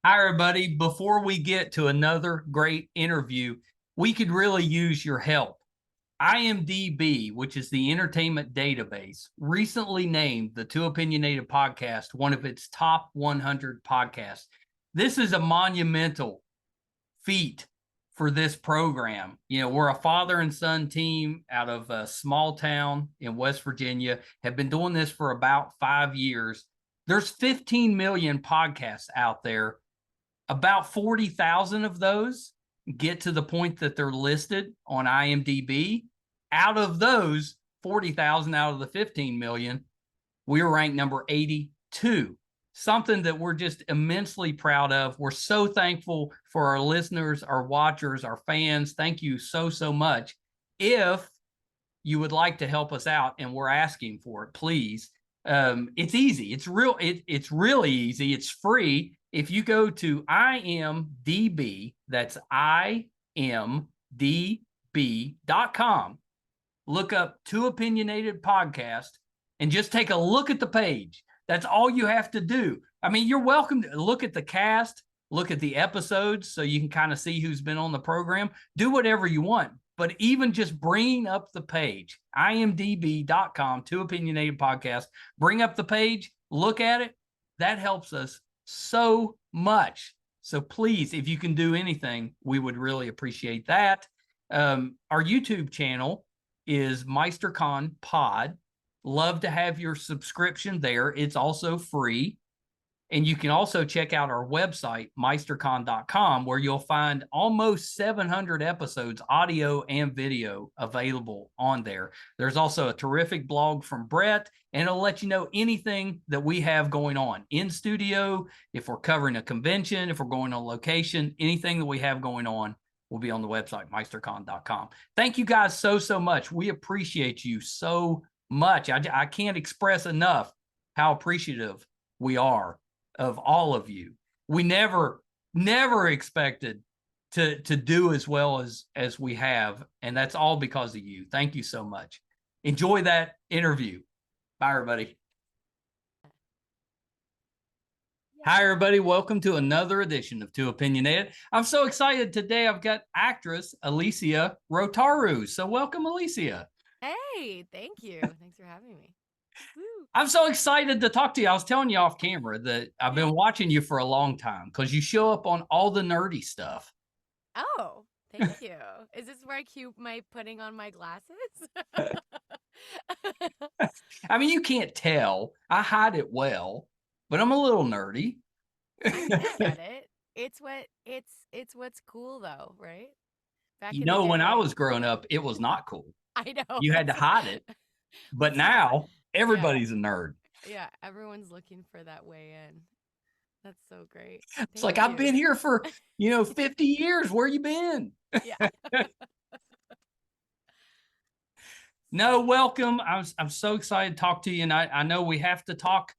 Hi, everybody. Before we get to another great interview, we could really use your help. IMDb, which is the entertainment database, recently named the Too Opinionated podcast one of its top 100 podcasts. This is a monumental feat for this program. You know, we're a father and son team out of a small town in West Virginia, have been doing this for about 5 years. There's 15 million podcasts out there. About 40,000 of those get to the point that they're listed on IMDb. Out of those 40,000 out of the 15 million, we were ranked number 82. Something that we're just immensely proud of. We're so thankful for our listeners, our watchers, our fans. Thank you so, so much. If you would like to help us out, and we're asking for it, please. It's easy. It's really easy. It's free. If you go to IMDb, that's IMDb.com, look up Too Opinionated Podcast, and just take a look at the page. That's all you have to do. I mean, you're welcome to look at the cast, look at the episodes so you can kind of see who's been on the program. Do whatever you want. But even just bringing up the page, imdb.com, Too Opinionated Podcast, bring up the page, look at it. That helps us so much. So please, if you can do anything, we would really appreciate that. Our YouTube channel is MeisterCon Pod. Love to have your subscription there. It's also free. And you can also check out our website, meistercon.com, where you'll find almost 700 episodes, audio and video, available on there. There's also a terrific blog from Brett, and it'll let you know anything that we have going on in studio, if we're covering a convention, if we're going on location, anything that we have going on will be on the website, meistercon.com. Thank you guys so, so much. We appreciate you so much. I can't express enough how appreciative we are of all of you. We never expected to do as well as we have, and that's all because of you. Thank you so much. Enjoy that interview. Bye, everybody. Hi, everybody. Welcome to another edition of Too Opinionated. I'm so excited today. I've got actress Elysia Rotaru. So welcome, Elysia. Hey, thank you. Thanks for having me. Woo. I'm so excited to talk to you. I was telling you off camera that I've been watching you for a long time because you show up on all the nerdy stuff. Oh, thank you. Is this where I cue my putting on my glasses? I mean, you can't tell. I hide it well, but I'm a little nerdy. I mean, I get it. It's what's cool though, right? Back You in the know, when I day. was growing up, it was not cool. I know. You had to hide it. But What's that? now Yeah. everybody's a nerd. Yeah, everyone's looking for that way in. That's so great. It's like, Thank I've been you. here for, 50 years. Where you been? Yeah. No, welcome. I'm so excited to talk to you. And I know we have to talk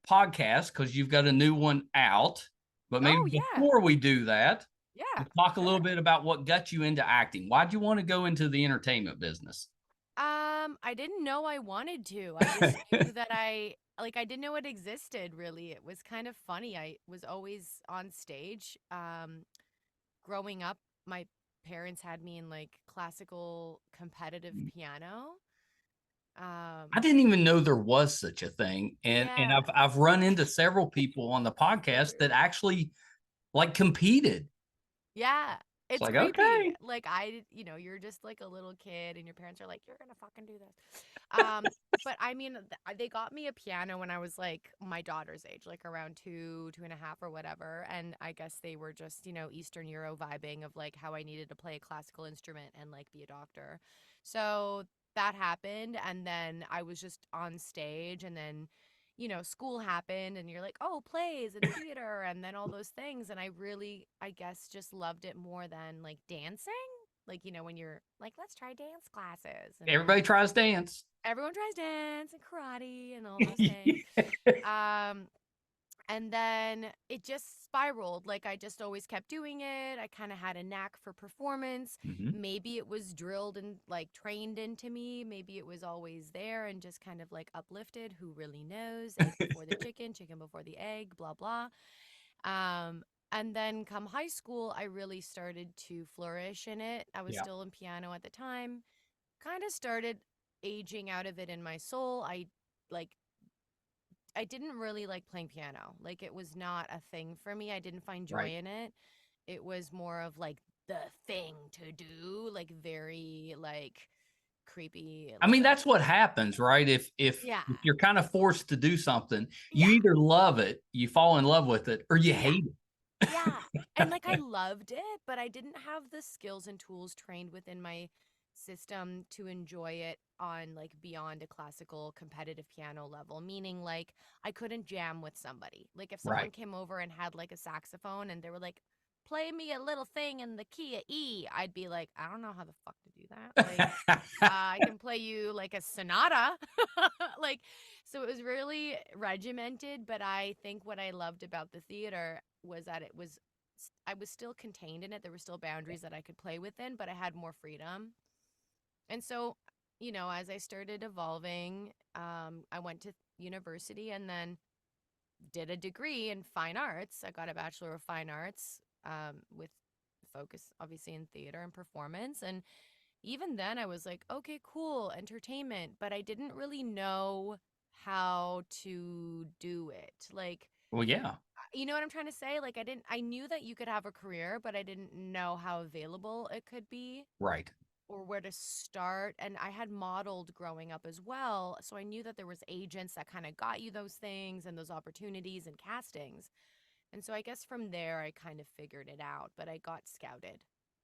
podcast because you've got a new one out. But maybe Oh, yeah. before we do that, Yeah, we'll talk a little sure. bit about what got you into acting. Why'd you want to go into the entertainment business? I didn't know I wanted to. I just knew that I didn't know it existed really. It was kind of funny. I was always on stage. Growing up, my parents had me in like classical competitive piano. I Um, didn't even know there was such a thing. And yeah. I've run into several people on the So podcast that weird. actually like competed. Yeah. It's It's like, creepy. okay. Like you're just like a little kid and your parents are like, you're gonna fucking do this. Um, but I mean, they got me a piano when I was like my daughter's age, like around 2.5 or whatever. And I guess they were just, Eastern Euro vibing of like how I needed to play a classical instrument and like be a doctor. So that happened. And then I was just on stage and then school happened and you're like, oh, plays and theater and then all those things. And I really, I guess, just loved it more than like dancing. Like, when you're like, let's try dance classes and Everybody tries dance. everyone tries dance and karate and all those things. Um, and then it just spiraled. Like I just always kept doing it. I kind of had a knack for performance. Mhm. Maybe it was drilled and like trained into me. Maybe it was always there and just kind of like uplifted. Who really knows? Egg before the chicken, chicken before the egg, blah, blah. Um, And then come high school, I really started to flourish in it. I was Yeah. still in piano at the time. Kind of started aging out of it in my soul. Like I didn't really like playing piano. Like it was not a thing for me. I didn't find joy Right. in it. It was more of like the thing to do, like very like creepy, I mean, like that's what happens, right? yeah. If you're kind of forced to do something, you Yeah. either love it, you fall in love with it, or you Yeah. hate Yeah. And like I loved it, but I didn't have the skills and tools trained within my system to enjoy it on like beyond a classical competitive piano level, meaning like I couldn't jam with somebody. Like if someone Right. came over and had like a saxophone and they were like, play me a little thing in the key of E, I'd be like, I don't know how the fuck to do that. Like, I can play you like a sonata. Like, so it was really regimented, but I think what I loved about the theater was that I was still contained in it. There were still boundaries that I could play within, but I had more freedom. And so, as I started evolving, I went to university and then did a degree in fine arts. I got a Bachelor of Fine Arts with focus, obviously, in theater and performance. And even then, I was like, okay, cool, entertainment, but I didn't really know how to do it. Like, Well, yeah. you know what I'm trying to say? Like, I knew that you could have a career, but I didn't know how available it could be Right. or where to start. And I had modeled growing up as well. So I knew that there was agents that kind of got you those things and those opportunities and castings. And so I guess from there, I kind of figured it out, but I got scouted.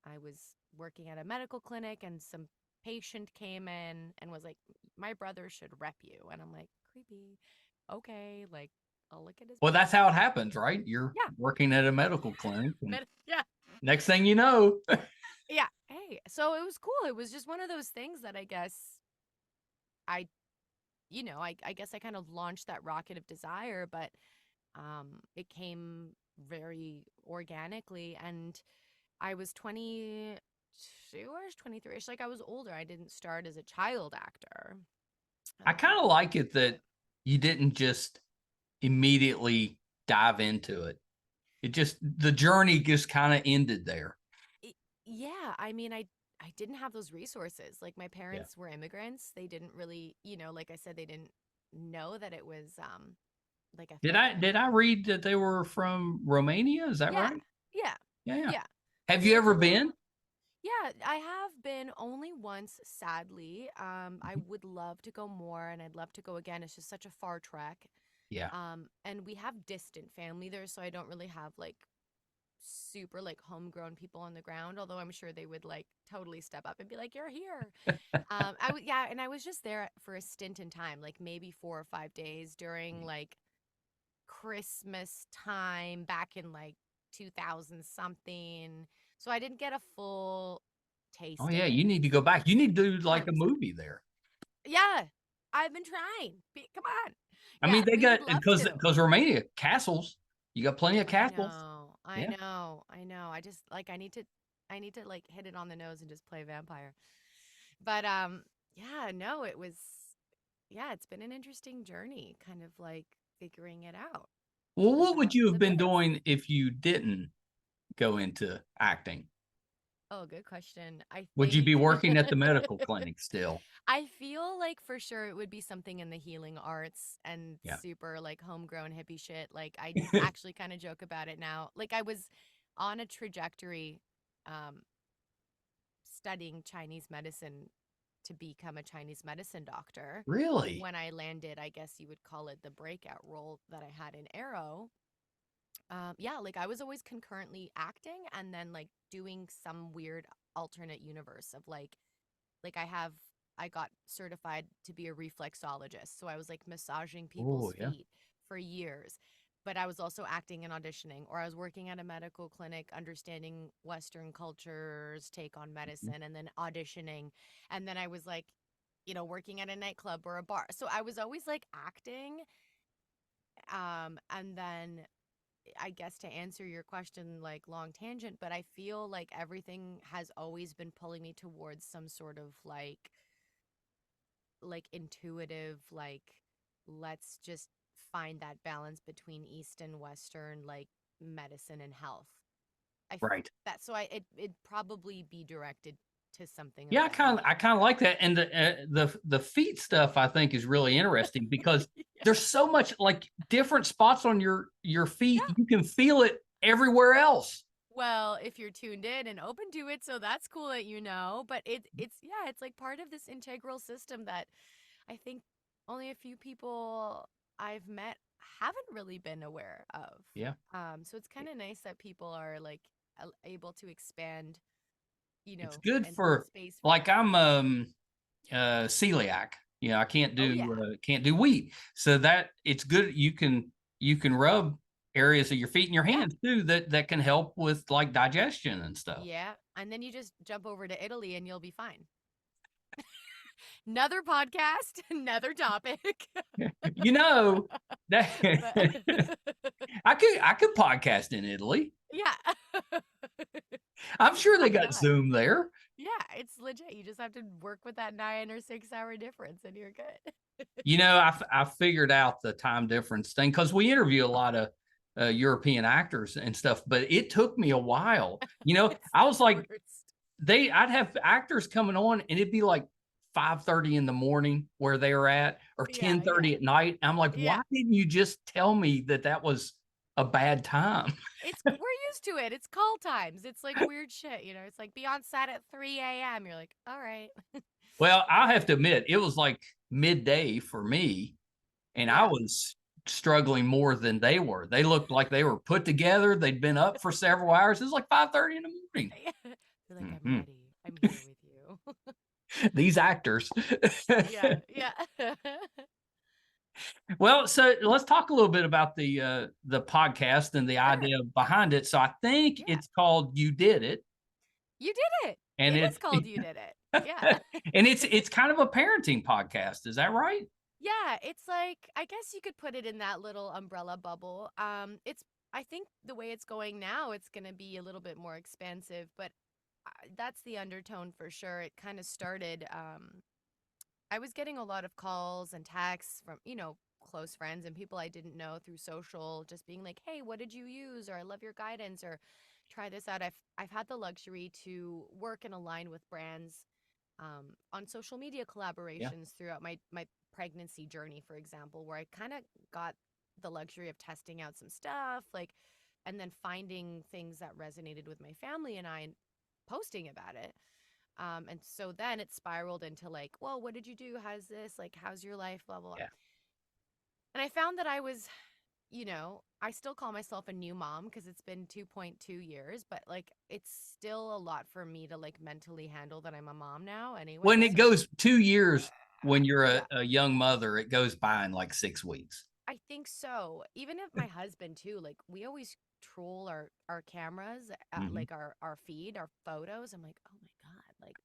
I was working at a medical clinic and some patient came in and was like, my brother should rep you. And I'm like, creepy. Okay. Like, I'll look at his Well, that's how it profile. happens, right? You're Yeah. working at a medical clinic, and Yeah. next thing you know, Yeah. Hey, so it was cool. It was just one of those things that I guess I, I guess I kind of launched that rocket of desire, but it came very organically. And I was 22ish, 23ish. Like I was older. I didn't start as a child actor. I kind of like it that you didn't just immediately dive into it. It just the journey just kind of ended there. it- yeah, I mean, I didn't have those resources. Like my Yeah. parents were immigrants. They didn't really, like I said, they didn't know that it was like a thing. Did I read that they were from Romania? Is that Yeah, right? yeah, Yeah, yeah. yeah. Have They you were ever from been? Yeah, I have been only once, sadly. I would love to go more and I'd love to go again. It's just such a far trek. Yeah. And we have distant family there, so I don't really have like super like homegrown people on the ground, although I'm sure they would like totally step up and be like, "You're here." Yeah, and I was just there for a stint in time, like maybe 4 or 5 days during like Christmas time back in like 2000 something. So I didn't get a full Oh taste of yeah, it. you need to go back. You need to do like a 100%. movie there. Yeah. I've been trying. Come on. I Yeah, mean, they we would got love to. because Romania castles. You got plenty of I castles. know. I Yeah. know. I know. I just like I need to like hit it on the nose and just play vampire. But yeah, no, it was yeah, it's been an interesting journey kind of like figuring it out Well, what would about you have the been bits. doing if you didn't go into acting? Oh, good question. I Would you be think working at the medical clinic still? I feel like for sure it would be something in the healing arts and Yeah. super like homegrown hippie shit. Like I actually kind of joke about it now. Like I was on a trajectory um studying Chinese medicine to become a Chinese medicine doctor. Really? When I landed, I guess you would call it the breakout role that I had in Arrow. Yeah, like I was always concurrently acting and then like doing some weird alternate universe of like I got certified to be a reflexologist. So I was like massaging Oh, people's yeah. feet for years. But I was also acting and auditioning, or I was working at a medical clinic, understanding Western culture's take on Mhm. medicine, and then auditioning. And then I was like, working at a nightclub or a bar. So I was always like acting. And then I guess to answer your question, like long tangent, but I feel like everything has always been pulling me towards some sort of like intuitive, like let's just find that balance between East and Western, like medicine and health. Right. It'd probably be directed to something of Yeah, that nature. I kind of like that, and the feet stuff I think is really interesting because Yeah. there's so much like different spots on your feet. Yeah. You can feel it everywhere else. Well, if you're tuned in and open to it, so that's cool that you know. But it's it's like part of this integral system that I think only a few people I've met haven't really been aware of. Yeah, So it's kind of nice that people are like able to expand, it's good and hold for space for like that. I'm celiac. I Oh yeah. can't do wheat, so that it's good. You can rub areas of your feet and your Yeah. hands too that can help with like digestion and stuff. Yeah. And then you just jump over to Italy and you'll be fine. Another podcast, another topic. You know that But I could podcast in Italy. yeah. I'm sure they Why got not? Zoom there. Yeah, it's legit. You just have to work with that 9 or 6 hour difference and you're good. I figured out the time difference thing because we interview a lot of European actors and stuff, but it took me a while. It's I the was like, worst. I'd have actors coming on and it'd be like 5:30 in the morning where they were at, or Yeah, yeah. 10:30 at night. I'm like, Yeah. why didn't you just tell me that was a bad time? We're used to it. It's call times. It's like weird shit, It's like be on set at 3 a.m. You're like, all right. Well, I have to admit, it was like midday for me, and I Yeah. was struggling more than they were. They looked like they were put together. They'd been up for several hours. It was like 5:30 in the morning. They're like, I'm Mhm. ready. I'm here with you. These actors. Yeah, yeah. Well, so let's talk a little bit about the podcast and the Sure. idea behind it. So I think Yeah. it's called "You Did It," You did it. and It is it called You Did It. Yeah. and it's kind of a parenting podcast. Is that right? Yeah, it's like I guess you could put it in that little umbrella bubble. It's I think the way it's going now, it's going to be a little bit more expansive, but that's the undertone for sure. It kind of started I was getting a lot of calls and texts from, close friends and people I didn't know through social, just being like, "Hey, what did you use?" or "I love your guidance," or "Try this out." I've had the luxury to work and align with brands on social media Yeah. collaborations throughout my pregnancy journey, for example, where I kind of got the luxury of testing out some stuff, like, and then finding things that resonated with my family and I, and posting about it. And so then it spiraled into like, well, what did you do? How's this? Like, how's your life? Blah, blah, blah. Yeah. And I found that I was, I still call myself a new mom because it's been 2.2 years, but like, it's still a lot for me to like mentally handle that I'm a mom now anyway. When it So, goes 2 years, when you're yeah, a young mother, it goes by in like 6 weeks. I think so. Even if my husband too, like we always troll our cameras, Mhm. like our feed, our photos. I'm like, oh my God, like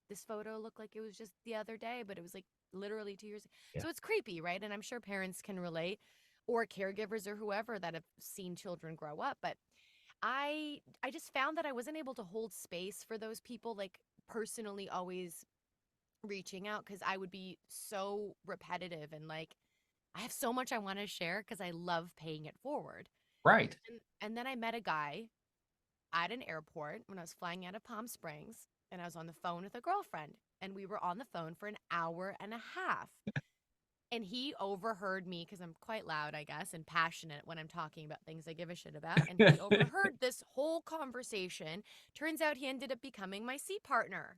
this photo looked like it was just the other day, but it was like literally 2 years. Yeah. So it's creepy, right? And I'm sure parents can relate, or caregivers or whoever that have seen children grow up. But I just found that I wasn't able to hold space for those people, like personally always reaching out because I would be so repetitive and like I have so much I want to share because I love paying it forward. Right. And then I met a guy at an airport when I was flying out of Palm Springs, and I was on the phone with a girlfriend, and we were on the phone for an hour and a half. And he overheard me because I'm quite loud, I guess, and passionate when I'm talking about things I give a shit about. And he overheard this whole conversation. Turns out he ended up becoming my seat partner.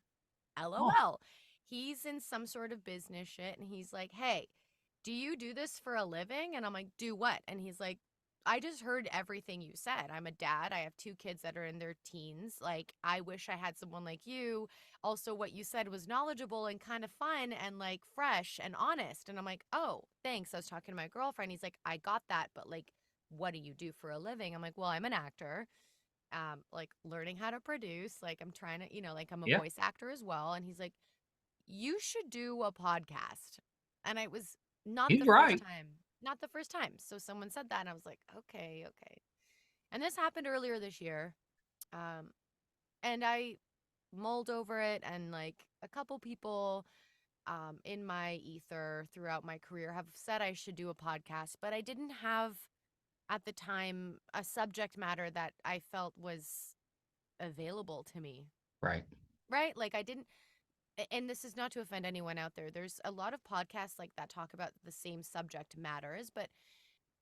Oh, LOL. He's in some sort of business shit, and he's like, "Hey, do you do this for a living?" And I'm like, "Do what?" And he's like, "I just heard everything you said. I'm a dad. I have 2 kids that are in their teens. Like, I wish I had someone like you. Also, what you said was knowledgeable and kind of fun and like fresh and honest." And I'm like, "Oh, thanks." I was talking to my girlfriend. He's like, "I got that, but like, what do you do for a living?" I'm like, "Well, I'm an actor. Like learning how to produce. Like, I'm trying to, like I'm a yeah. voice actor as well." And he's like, "You should do a podcast." And I was not He's the first right. time. Not the first time. So someone said that and I was like, "Okay, okay." And this happened earlier this year. Um and I mulled over it, and like a couple people in my ether throughout my career have said I should do a podcast, but I didn't have at the time, a subject matter that I felt was available to me. Right. Right? Like I didn't, and this is not to offend anyone out there. There's a lot of podcasts like that talk about the same subject matters, but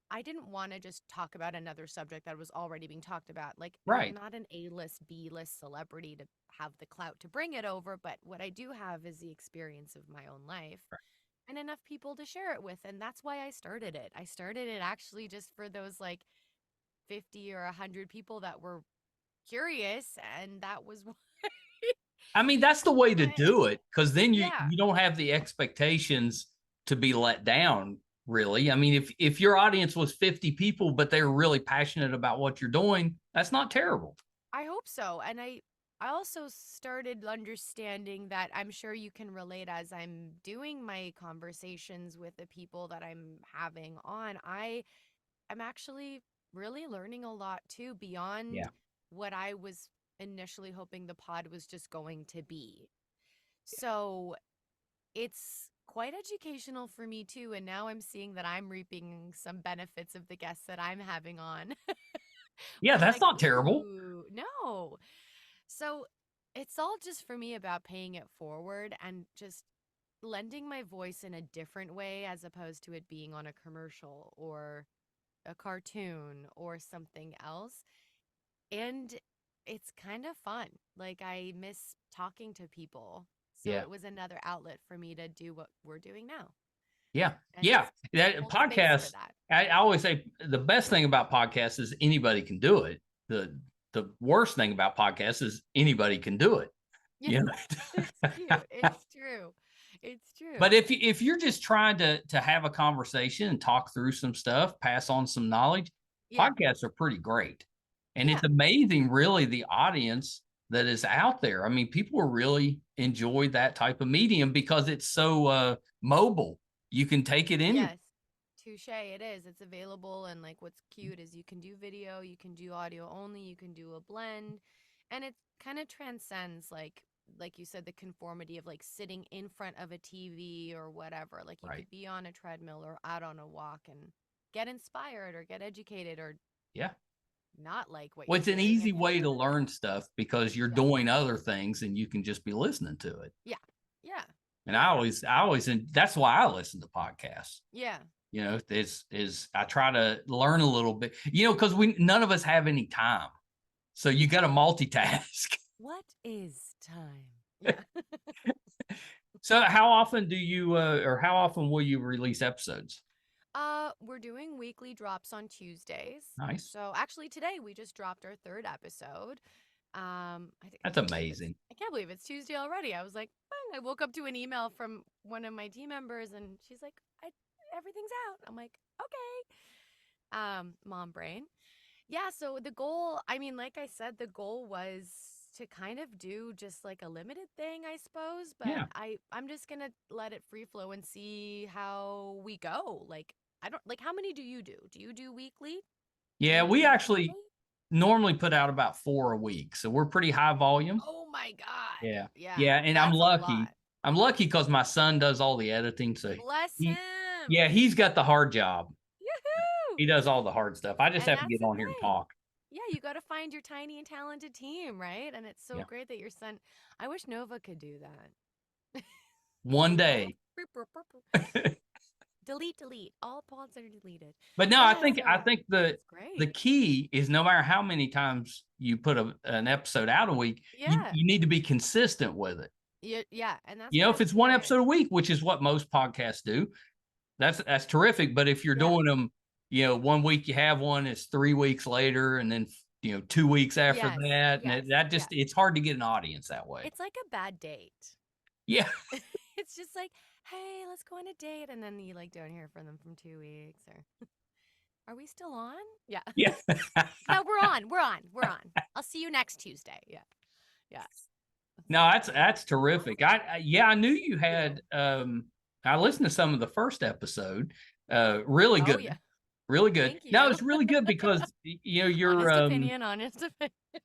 I didn't want to just talk about another subject that was already being talked about. Like, I'm Right. not an A-list, B-list celebrity to have the clout to bring it over, but what I do have is the experience of my own life and enough people to share it with. And that's why I started it. I started it actually just for those like 50 or 100 people that were curious. And that was why. I mean, that's the way to do it, because then Yeah. you don't have the expectations to be let down, really. I mean, if your audience was 50 people, but they were really passionate about what you're doing, that's not terrible. I hope so. And I also started understanding that I'm sure you can relate as I'm doing my conversations with the people that I'm having on. I'm actually really learning a lot too beyond Yeah. what I was initially hoping the pod was just going to be. So it's quite educational for me too. And now I'm seeing that I'm reaping some benefits of the guests that I'm having on. Where Yeah, I'm that's like, not terrible. ooh, no. So it's all just for me about paying it forward and just lending my voice in a different way as opposed to it being on a commercial or a cartoon or something else. And it's kind of fun. Like, I miss talking to people. So Yeah. it was another outlet for me to do what we're doing now. Yeah. And Yeah. it's That whole space for podcast, that. I always say the best thing about podcasts is anybody can do it. The worst thing about podcasts is anybody can do it. Yeah, You know? it's cute. It's true. It's But true. if you're just trying to have a conversation and talk through some stuff, pass on some knowledge, Yeah. podcasts are pretty great. And Yeah. it's amazing, really, the audience that is out there. I mean, people really enjoy that type of medium because it's so mobile. You can take it anywhere. Yes. Touche. It is. It's available. And like what's cute is you can do video, you can do audio only, you can do a blend. And it kind of transcends like you said, the conformity of like sitting in front of a TV or whatever. Like you Right. could be on a treadmill or out on a walk and get inspired or get educated or Yeah. not like what Well, you're it's an hearing easy and head way to to the next. learn stuff because you're Yeah. doing other things and you can just be listening to it. Yeah. Yeah. And Yeah. and that's why I listen to podcasts. Yeah. You know, is I try to learn a little bit, because none of us have any time. So you got to multitask. What is time? Yeah. So how often or how often will you release episodes? We're doing weekly drops on Tuesdays. Nice. So actually today we just dropped our third episode. I That's can't believe it's amazing. I can't believe it's Tuesday already. I was like, "Bang." I woke up to an email from one of my team members and she's like, everything's out. I'm like, okay. Mom brain. Yeah, so the goal, I mean, like I said, the goal was to kind of do just like a limited thing, I suppose, but Yeah. I'm just going to let it free flow and see how we go. Like, I don't like, how many do you do? Do you do weekly? Do Yeah, you we do actually monthly? normally put out about 4 a week. So we're pretty high volume. Oh my God. Yeah. Yeah, Yeah, and I'm that's a lucky. lot. I'm lucky because my son does all the editing. So Bless he him. yeah, he's got the hard job. Yoo-hoo. He does all the hard stuff. I just And have to that's get the on here and thing. talk. Yeah, you got to find your tiny and talented team, right? And it's so Yeah. great that your son, I wish Nova could do that. One day. Delete. All pods are deleted. But no, Yeah, I so think it's the great. key is no matter how many times you put an episode out a week, Yeah. you need to be consistent with it. Yeah. And that's what If I'm it's one hearing. episode a week, which is what most podcasts do, that's terrific. But if you're Yeah. doing them, 1 week you have one, it's 3 weeks later, and then 2 weeks after Yes. that, Yes. and that just Yes. it's hard to get an audience that way. It's like a bad date. Yeah. It's just like, hey, let's go on a date. And then you like don't hear from them from 2 weeks or are we still on? Yeah. Yeah. No, we're on. We're on. I'll see you next Tuesday. Yeah. Yeah. No, that's terrific. I knew you had I listened to some of the first episode. Really Oh good. yeah. Really good. Thank No, you. it's really good because you're Honest opinion.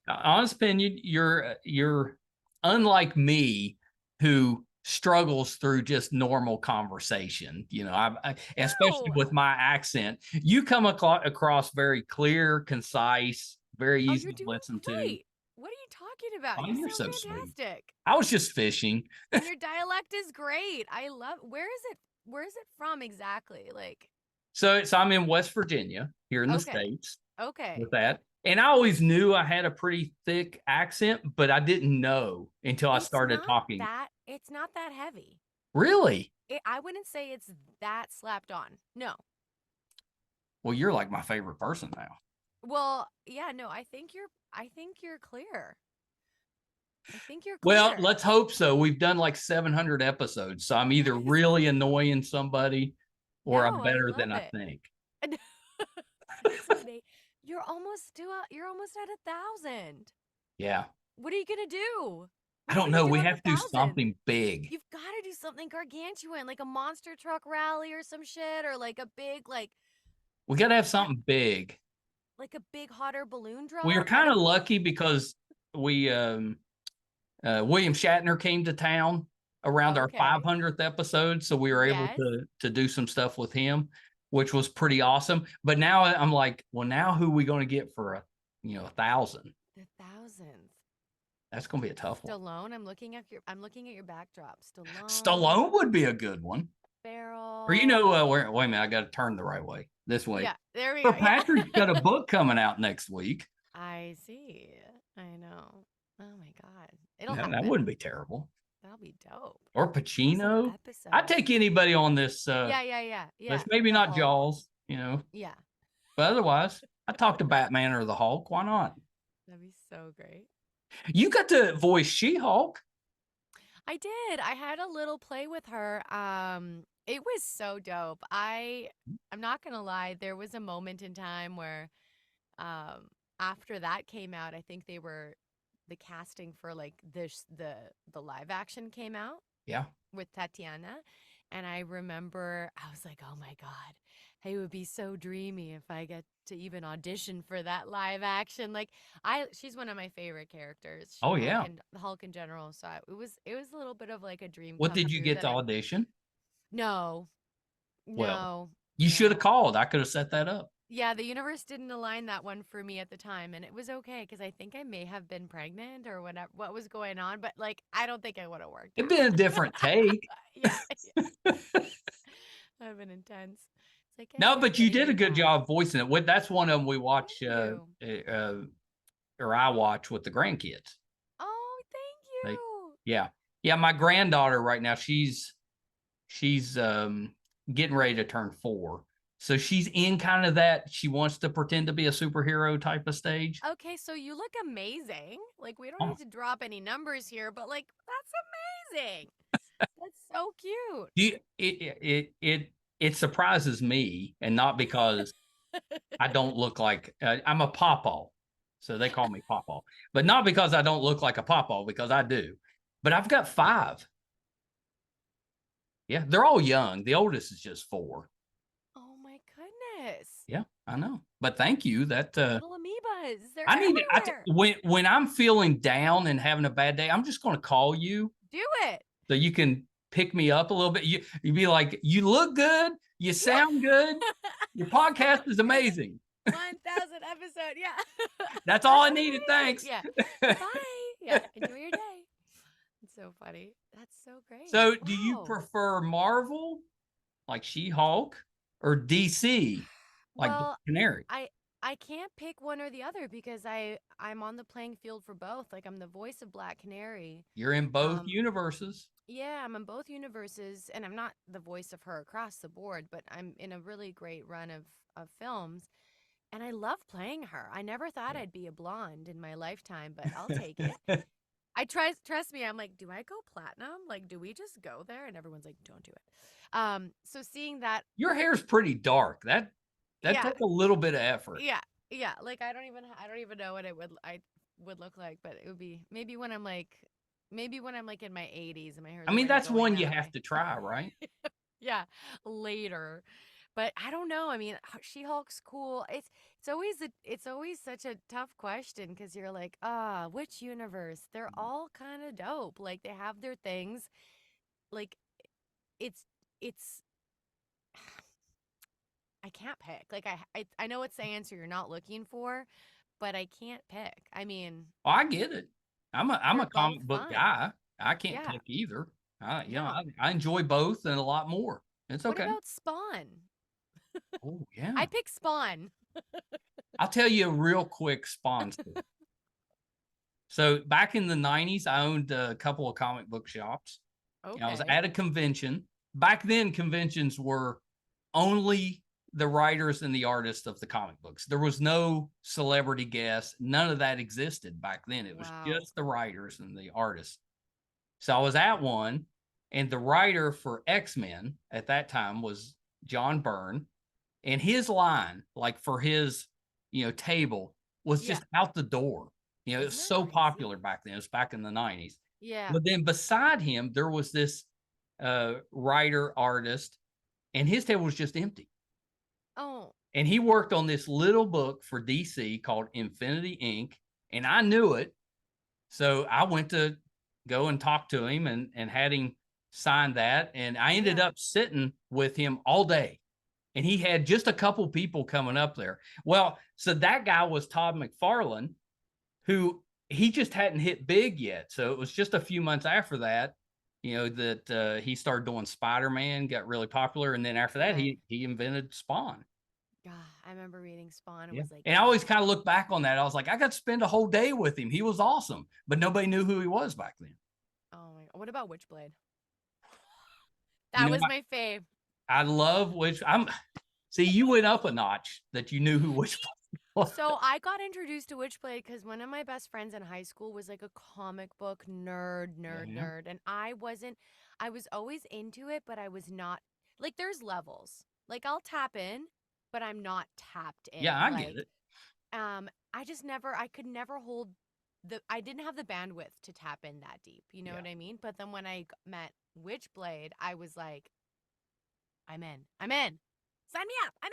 honest opinion, you're unlike me who struggles through just normal conversation. You know, especially No. with my accent, you come across very clear, concise, very Oh, easy you're to doing listen to. great. What are you talking about? Oh, You're you're so so sweet. fantastic. I was just fishing. And your dialect is great. I love. Where is it from exactly? Like, So I'm in West Virginia here in the okay. States Okay. with that. And I always knew I had a pretty thick accent, but I didn't know until I started talking. It's not that heavy. Really? I wouldn't say it's that slapped on. No. Well, you're like my favorite person now. Well, yeah, no, I think you're clear. I think you're Well, clear. let's hope so. We've done like 700 episodes. So I'm either really annoying somebody or I'm No, I better love than I it. think. That's amazing. You're almost at 1,000. Yeah. What are you gonna do? I What are you don't gonna know. do We on have to do 1,000? something big. You've got to do something gargantuan, like a monster truck rally or some shit, or like a big We got to have I- something big. like a big hot air balloon We were drop. I kind of don't. lucky because we William Shatner came to town around our Okay. 500th episode, so we were able Yes. to do some stuff with him, which was pretty awesome. But now I'm like, well, now who are we going to get for 1,000? The 1,000th. That's going to be a tough one. Stallone. I'm looking at your backdrop. Stallone. Stallone would be a good one. Or Farrell. wait a minute, I got to turn the right way. This way. Yeah. There we Or go. Yeah. Patrick's got a book coming out next week. I see. I know. Oh my God. It'll No, that happen. wouldn't be terrible. That'll be dope. Or Awesome Pacino. episode. I'd take anybody on this. Yeah. That's maybe The not Hulk. Jaws, Yeah. but otherwise, I talk to Batman or the Hulk. Why not? That'd be so great. You got to voice She-Hulk. I did. I had a little play with her. It was so dope. I'm not gonna lie, there was a moment in time where um after that came out, I think the casting for like the live action came out Yeah. with Tatiana. And I remember I was like, oh my God, it would be so dreamy if I get to even audition for that live action. Like she's one of my favorite characters. Oh yeah. The Hulk in general. So it was a little bit of like a dream What come did you true get that to audition? no, Well, no, you should have no. called. I could have set that up. Yeah, the universe didn't align that one for me at the time, and it was okay because I think I may have been pregnant or whatever what was going on, but like I don't think it would have worked It'd out. been a different take. Yeah, I've been intense. It's like, No, you're but you getting did me a good back. job voicing it. That's one of them we watch, Thank you. or I watch with the grandkids. Oh, thank They, you. yeah, yeah. My granddaughter right now, she's getting ready to turn 4, so she's in kind of that. She wants to pretend to be a superhero type of stage. Okay, so you look amazing. Like we don't Oh, need to drop any numbers here, but like that's amazing. That's so cute. it surprises me, and not because I don't look like I'm a pawpaw, so they call me pawpaw, but not because I don't look like a pawpaw, because I do. But I've got 5. Yeah, they're all young. The oldest is just 4. Oh my goodness. Yeah, I know. But thank you. That Little amoebas. They're I need. everywhere. When I'm feeling down and having a bad day, I'm just going to call you Do it. so you can pick me up a little bit. You'd be like, you look good, you sound good, your podcast is amazing. 1,000 episode. Yeah. That's all I needed. amazing. Thanks. Yeah. Bye. Yeah. Enjoy your day. It's so funny. That's so great. So, do you Wow. prefer Marvel, like She-Hulk, or DC, like Black Well, Canary? I can't pick one or the other because I'm on the playing field for both. Like I'm the voice of Black Canary. You're in both Um, universes. yeah, I'm in both universes, and I'm not the voice of her across the board, but I'm in a really great run of films, and I love playing her. I never thought I'd be a blonde in my lifetime, but I'll take it. I trust me. I'm like, do I go platinum? Like, do we just go there? And everyone's like, don't do it. So seeing that, Your hair's pretty dark. That yeah, takes a little bit of effort. yeah. Like I don't even know what I would look like, but it would be maybe when I'm like in my 80s and my hair's I mean, already that's going one that you have way. to try, right? Yeah, later. But I don't know. I mean, She-Hulk's cool. It's always such a tough question because you're like, which universe? They're all kind of dope. Like they have their things. like it's I can't pick. Like I know it's the answer you're not looking for, but I can't pick. I mean, Well, I get it. I'm they're a both comic book fun. guy. I can't Yeah. pick either. No. I enjoy both and a lot more. It's What okay. about Spawn? Oh yeah. I pick Spawn. I'll tell you a real quick Spawn story. So back in the 90s, I owned a couple of comic book shops. I was Okay. at a convention. Back then, conventions were only the writers and the artists of the comic books. There was no celebrity guests. None of that existed back then. It was Wow. just the writers and the artists. So I was at one, and the writer for X-Men at that time was John Byrne, and his line, like for his, table, was Yeah. just out the door. It was Isn't that so crazy? popular back then. It was back in the 90s. Yeah. But then beside him, there was this writer artist, and his table was just empty. Oh. And he worked on this little book for DC called Infinity Inc. And I knew it. So I went to go and talk to him and had him sign that. And I ended Yeah. up sitting with him all day. And he had just a couple people coming up there. Well, so that guy was Todd McFarlane, who he just hadn't hit big yet. So it was just a few months after that, that he started doing Spider-Man, got really popular. And then after that, Right. he invented Spawn. God, I remember reading Spawn and Yeah. was like, And I always kind of look back on that. I was like, I got to spend a whole day with him. He was awesome, but nobody knew who he was back then. oh my God. What about Witchblade? You That know, was my fave. I love see, you went up a notch that you knew who which was. So I got introduced to Witchblade because one of my best friends in high school was like a comic book Yeah. nerd, and I wasn't. I was always into it, but I was not. Like, there's levels. Like, I'll tap in, but I'm not tapped Yeah, in. I get Like, it. I just never. I could never hold the. I didn't have the bandwidth to tap in that deep. You know Yeah. what I mean? But then when I met Witchblade, I was like, I'm in. I'm in. Sign me up. I'm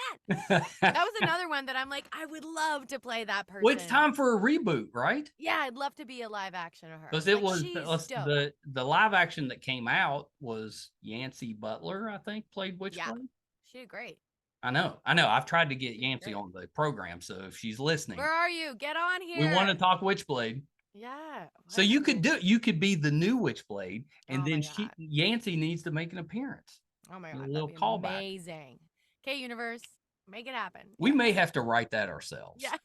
in. That was another one that I'm like, I would love to play that Well, it's person. time for a reboot, right? Yeah, I'd love to be a live action of her. Because it Like, was she's dope. the live action that came out was Yancey Butler, I think, played Yeah, Witchblade. she did great. I know. I've tried to get She did Yancey great. on the program, so if she's listening, Where are you? Get on we want to here. talk Witchblade. Yeah, So you whatever. could you could be the new Witchblade, and Oh then my God. Yancey needs to make an appearance. Oh my A God. That'd little be callback. amazing. Okay, universe, make it happen. We Yeah. may have to write that ourselves. Yeah.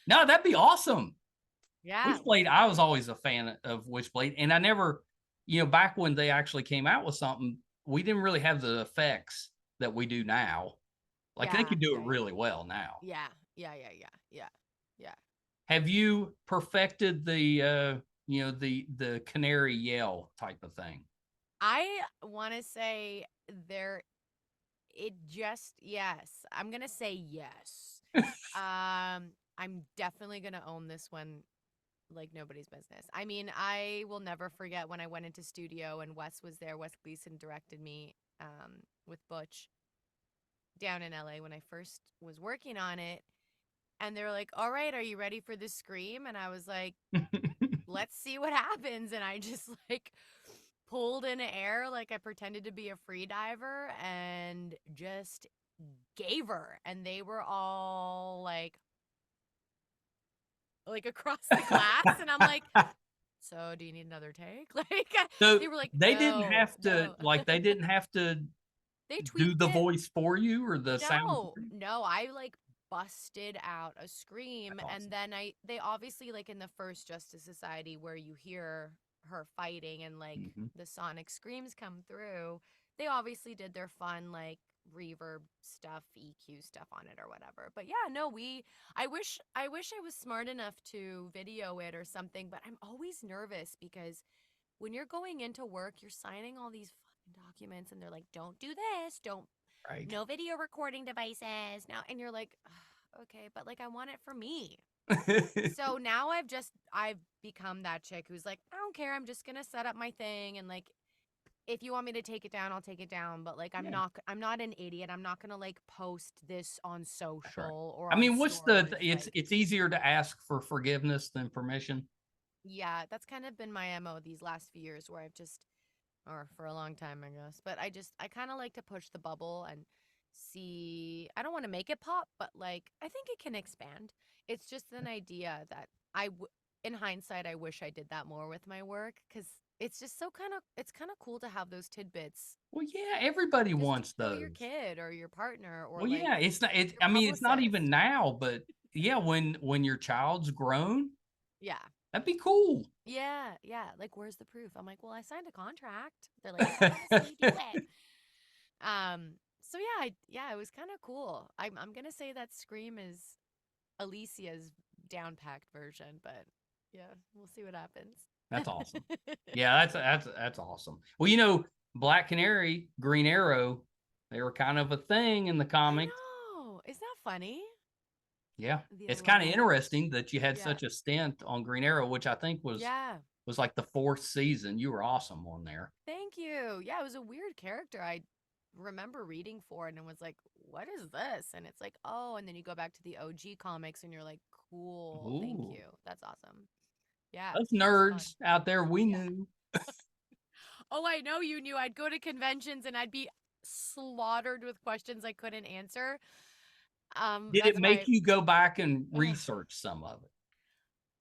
No, that'd be awesome. Yeah. Witchblade, I was always a fan of Witchblade, and I never, back when they actually came out with something, we didn't really have the effects that we do now. Like they Yeah. could do it Yeah. really well now. Yeah. Yeah. Yeah. Yeah. Yeah. Yeah. Have you perfected the canary yell type of thing? I want to say there yes. I'm going to say yes. I'm definitely going to own this one like nobody's business. I mean, I will never forget when I went into studio and Wes was there. Wes Gleason directed me with Butch down in LA when I first was working on it. And they were like, all right, are you ready for this scream? And I was like, let's see what happens. And I just like pulled in air like I pretended to be a free diver and just gave her. And they were all like across the glass. And I'm like, so do you need another take? Like So they were like, they didn't no, have to no. they didn't have to They do tweaked the it. voice for you or the sound for you? No, I like busted out a scream. That's And awesome. then they obviously, like in the first Justice Society where you hear her fighting and like Mhm. the sonic screams come through, they obviously did their fun like reverb stuff, EQ stuff on it or whatever. But yeah, no, I wish I was smart enough to video it or something, but I'm always nervous because when you're going into work, you're signing all these fucking documents and they're like, don't do this, don't Right. no video recording devices now, and you're like, okay, but like I want it for me. So now I've become that chick who's like, I don't care, I'm just gonna set up my thing, and like if you want me to take it down, I'll take it down, but like Yeah, I'm not an idiot. I'm not gonna like post this on that's right. social or I on mean, what's stories. it's Like, it's easier to ask for forgiveness than permission. Yeah, that's kind of been my MO these last few years where I've just, or for a long time, I guess, but I kind of like to push the bubble and see. I don't want to make it pop, but like, I think it can expand. It's just an idea that in hindsight, I wish I did that more with my work because it's just it's kind of cool to have those tidbits Well, yeah, everybody just to wants show your those. kid or your partner or Well, like yeah, it's not. your I mean, it's not even publicist. now, but yeah, when your child's grown, Yeah. that'd be cool. Yeah, yeah. Like, where's the proof? I'm like, well, I signed a contract. They're like, I want to see you do it. So yeah, it was kind of cool. I'm gonna say that Scream is Alicia's down packed version, but yeah, we'll see what happens. That's awesome. Yeah, that's awesome. Well, you know, Black Canary, Green Arrow, they were kind of a thing in the I comics. know. Isn't that funny? Yeah, The it's kind of alignment. interesting that you had Yeah. such a stint on Green Arrow, which I think Yeah. was like the fourth season. You were awesome on there. Thank you. Yeah, it was a weird character. I remember reading for it and was like, what is this? And it's like, oh, and then you go back to the OG comics and you're like, cool. Thank Ooh, you. That's awesome. Yeah, us it was fun. nerds out there, we Yeah. knew. Oh, I know you knew. I'd go to conventions and I'd be slaughtered with questions I couldn't answer. Did it That's make why you go back and ugh, research some of it?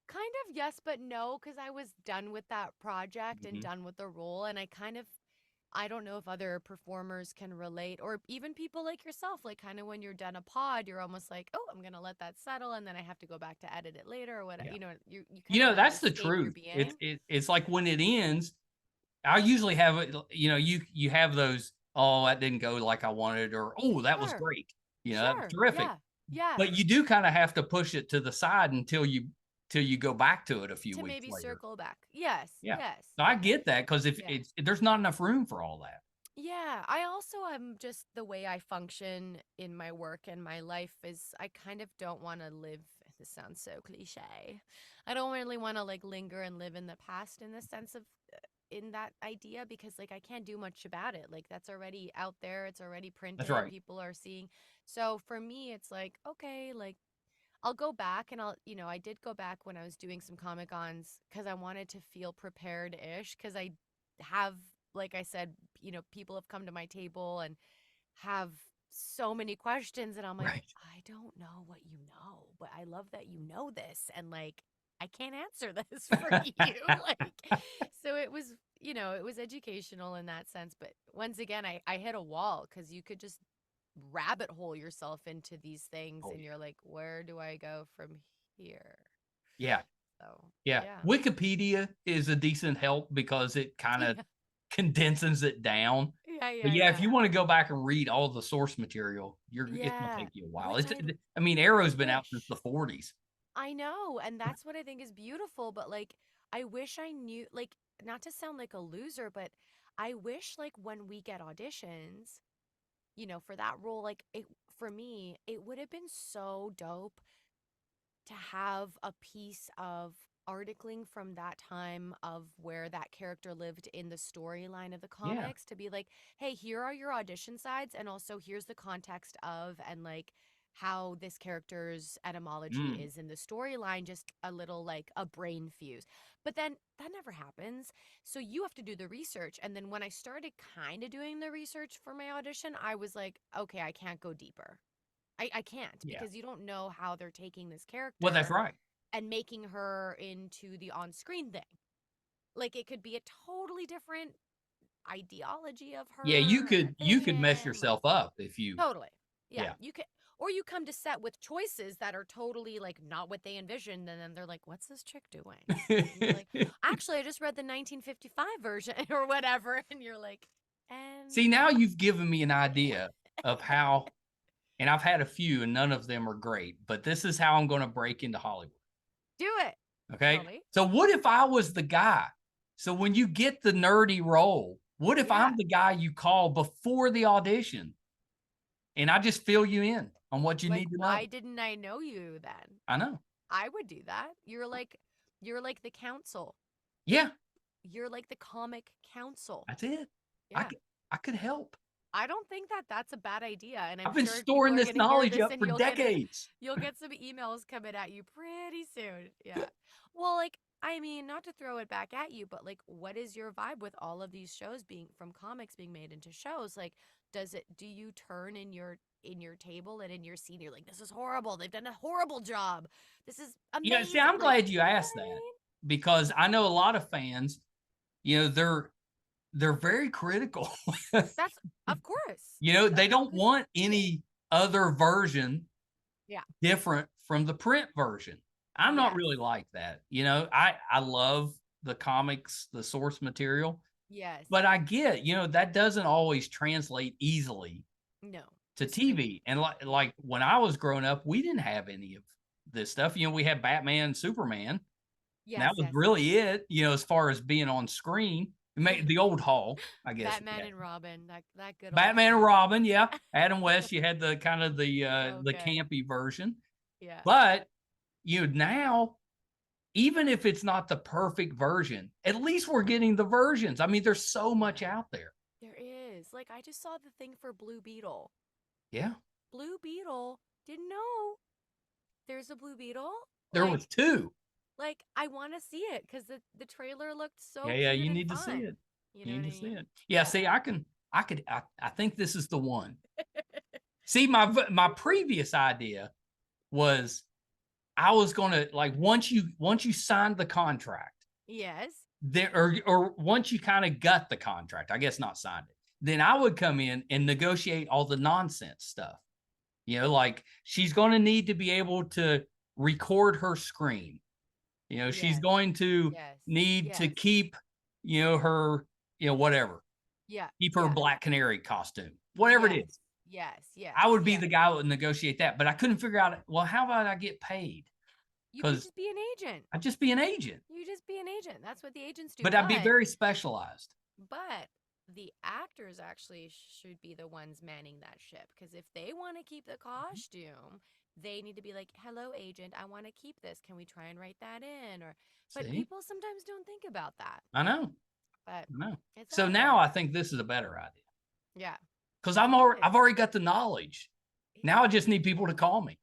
kind of yes, but no, because I was done with that project and Mhm. done with the role, and I don't know if other performers can relate, or even people like yourself. Like, kind of when you're done a pod, you're almost like, oh, I'm gonna let that settle, and then I have to go back to edit it later, or what? Yeah. You You kind of know, want to that's the escape your truth. being. It's like when it ends, I usually have it, you know, you have those, oh, that didn't go like I wanted, or oh, that was Sure, great. You know, that was sure, terrific. yeah, yeah. But you do kind of have to push it to the side until you go back to it a few To weeks maybe later. circle back. Yes, Yeah. yes, So I get that because if yeah. it's there's not enough room for all that. Yeah, I also am just the way I function in my work and my life is I kind of don't want to live. This sounds so cliche. I don't really want to like linger and live in the past in the sense of in that idea because like I can't do much about it. Like that's already out there, it's already That's printed, right. people are seeing. So for me, it's like okay, like I'll go back and I did go back when I was doing some Comic Cons because I wanted to feel prepared ish because I have, like I said, people have come to my table and have so many questions. And I'm like, Right. I don't know what you know, but I love that you know this. And like, I can't answer this for you. Like, so it was educational in that sense. But once again, I hit a wall because you could just rabbit hole yourself into these things Oh and yeah. you're like, where do I go from here? Yeah. So, Yeah. yeah. Wikipedia is a decent help because it kind of Yeah. condenses it down. Yeah, But yeah, yeah, if yeah. you want to go back and read all the source material, it's gonna Yeah. take you a while. Which I mean, Arrow's been out since wish. the 40s. I know, and that's what I think is beautiful, but like I wish I knew like not to sound like a loser, but I wish like when we get auditions, for that role, like it for me, it would have been so dope to have a piece of articling from that time of where that character lived in the storyline of the Yeah. comics to be like, hey, here are your audition sides, and also here's the context of, and like how this character's etymology Mm. is in the storyline, just a little like a brain fuse. But then that never happens. So you have to do the research. And then when I started kind of doing the research for my audition, I was like, okay, I can't go deeper. I can't Yeah. because you don't know how they're taking this Well, that's character right. and making her into the on-screen thing. Like it could be a totally different ideology of Yeah, her and a you could mess vision. Like yourself up if you totally. Yeah. yeah. You could or you come to set with choices that are totally like not what they envisioned and then they're like, what's this chick doing? And you're like, actually I just read the 1955 version or whatever. And you're like, and See, now you've given me an idea of how, and I've had a few and none of them are great, but this is how I'm going to break into Hollywood. do it. Tell Okay. me. So what if I was the guy? So when you get the nerdy role, what if Yeah. I'm the guy you call before the audition and I just fill you in on what you Like, need to why know? didn't I know you then? I know. I would do that. You're like the council. Yeah, You're like the comic council. that's it. I Yeah. could, I could help. I don't think that that's a bad idea, and I'm I've been sure people storing are this gonna hear knowledge this, up and for decades. you'll get some emails coming at you pretty soon. Yeah. Well, like, I mean, not to throw it back at you, but like, what is your vibe with all of these shows being from comics being made into shows? Like, do you turn in your table and in your seat, you're like, this is horrible. They've done a horrible job. This is Yeah, see, amazing. I'm Like, glad you you know asked what I that mean? because I know a lot of fans, they're very critical. That's of course. They don't 'Cause want any other version yeah. different from the print version. I'm not Yes. really like that. I love the comics, the source material, Yes. but I get, that doesn't always translate easily No. to The screen. TV. And Yeah. like when I was growing up, we didn't have any of this stuff. We had Batman, Superman. And Yes, that was yes, yes. really it, as far as being on screen. The old Hall, I guess. Batman Yeah. and Robin, that good old Batman and time. Robin, yeah. Adam West, you had the kind of So the good. campy version. Yeah. But now, even if it's not the perfect version, at least we're getting the versions. I mean, there's so much Yeah. out there. There is. Like, I just saw the thing for Blue Beetle. Yeah. Blue Beetle, didn't know there's a Blue Beetle. There was two. I want to see it because the trailer looked so Yeah, cute you and need to see fun. it. You know You what need I to see mean? it. Yeah, Yeah. see, I think this is the one. See, my previous idea was I was gonna like once you signed the contract, Yes. there or once you kind of got the contract, I guess not signed it, then I would come in and negotiate all the nonsense stuff. Like she's going to need to be able to record her screen. She's Yes. going to Yes. need to Yes. keep, her, whatever, Yeah. keep her Yeah. Black Canary costume, whatever it Yes. is. Yes. Yes. I would be Yes. the guy who would negotiate that, but I couldn't figure out, well, how about I get paid? You could Because just be an agent. I'd just be an agent, You just be an agent. That's what the agents do. but I'd be very specialized. But the actors actually should be the ones manning that ship because if they want to keep the costume, they need to be like, "Hello, agent, I want to keep this. Can we try and write that in?" But See, people sometimes don't think about that. I know, But I know. it's So out now there. I think this is a better idea Yeah, because it I've is. already got the knowledge. It Now I is. just need people to call me.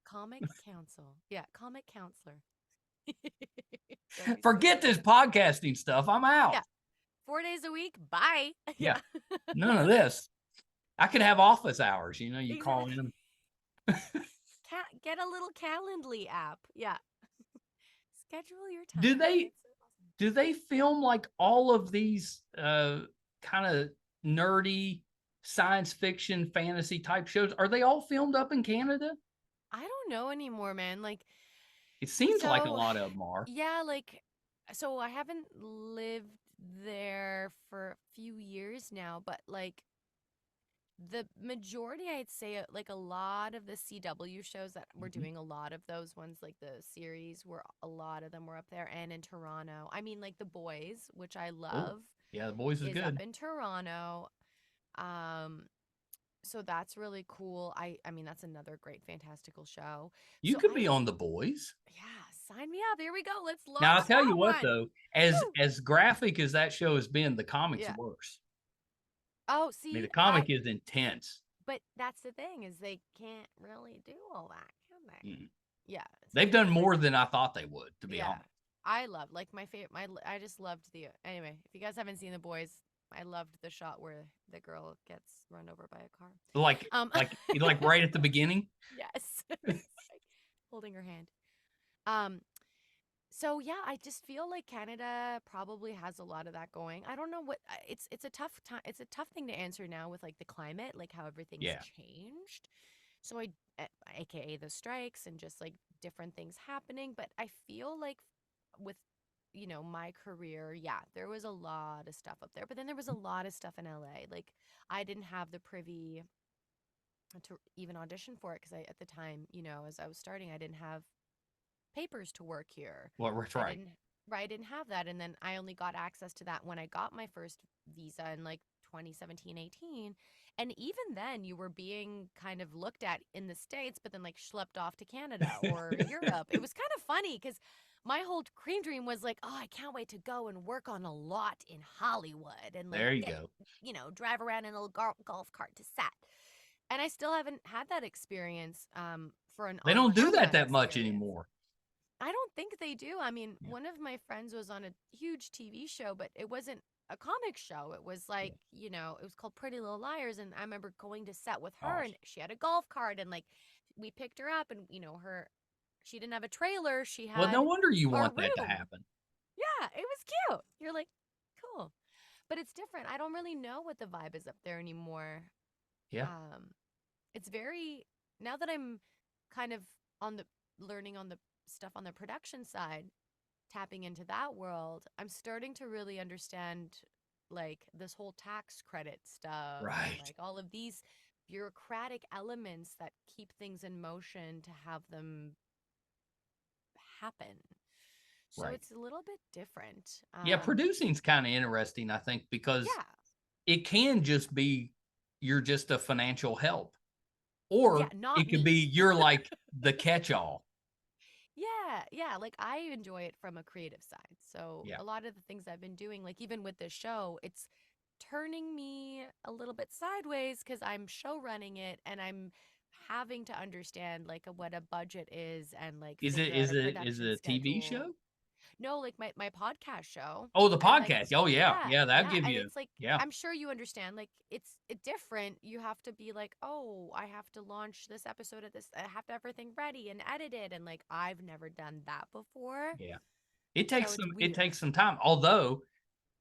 Comic counsel. Yeah, comic counselor. That'd be so Forget this funny. podcasting stuff. I'm out. Yeah, 4 days a week. Bye. Yeah, Yeah, none of this. I could have office hours. You call exactly. in. Get a little Calendly app. Yeah. Schedule your time. Do they It's so awesome. do they film like all of these kind of nerdy science fiction fantasy type shows? Are they all filmed up in Canada? I don't know anymore, man. It seems like a So, lot of them are. yeah, so I haven't lived there for a few years now, but the majority, I'd say, like a lot of the CW shows that were Mhm. doing a lot of those ones, like the series, were a lot of them were up there and in Toronto. I mean, like The Boys, which I Oh, love, yeah, the boys is is up good. in Toronto. Um, so that's really cool. I mean, that's another great fantastical show. You So could be on the boys. yeah, sign me up. Here we go. Let's Now launch I'll tell that you what one. though, as Woo! as graphic as that show has been, the comic's Yeah. worse. Oh, I mean, see, the comic is intense. but that's the thing is they can't really do all that, can they? Mm. Yeah. They've done more than I thought they would, to be Yeah. honest. I love like my favorite. I just loved anyway. If you guys haven't seen The Boys, I loved the shot where the girl gets run over by a car. Like, like right at the beginning. Yes, It's like holding her hand. Um, So yeah, I just feel like Canada probably has a lot of that going. I don't know what it's a tough time. It's a tough thing to answer now with like the climate, like how everything's Yeah. changed. So AKA the strikes and just like different things happening, but I feel like with my career, yeah, there was a lot of stuff up there, but then there was a lot of stuff in LA. Like I didn't have the privy to even audition for it because I at the time, as I was starting, I didn't have papers to work here. Well, that's I right. didn't I didn't have that, and then I only got access to that when I got my first visa in like 2017, 18. And even then you were being kind of looked at in the States but then like schlepped off to Canada or Europe. It was kind of funny cuz my whole dream was like, oh, I can't wait to go and work on a lot in Hollywood and like There you get, go. drive around in a little golf cart to set. And I still haven't had that experience for an They don't do on-camera that much experience. anymore. I don't think they do. I mean, Yeah. one of my friends was on a huge TV show, but it wasn't a comic show. It was like, it was called Pretty Little Liars. And I remember going to set with her, and she had a golf cart, and like we picked her up, and she didn't have a trailer. She Well, no had wonder you a want that to room. happen. Yeah, it was cute. You're like, cool. But it's different. I don't really know what the vibe is up there anymore. Yeah. It's very, now that I'm kind of learning on the stuff on the production side, tapping into that world, I'm starting to really understand like this whole tax credit stuff and Right. like all of these bureaucratic elements that keep things in motion to have them happen. So Right. it's a little bit different. Yeah, producing's kind of interesting, I think, because Yeah. it can just be you're just a financial help, Yeah, or not it could me. be you're like the catch-all. Yeah. Like I enjoy it from a creative side. So Yeah. a lot of the things I've been doing, like even with this show, it's turning me a little bit sideways because I'm show running it and I'm having to understand like what a budget is and like Is it figure out is a it is it production a TV schedule. show? No, like my podcast show. Oh, the And like podcast. Oh, yeah. yeah, Yeah, that'll yeah, give and you. it's like Yeah. I'm sure you understand like it's different. You have to be like, "Oh, I have to launch this episode at this I have to have everything ready and edited," and like I've never done that before. Yeah. It So takes it's some it weird. takes some time. Although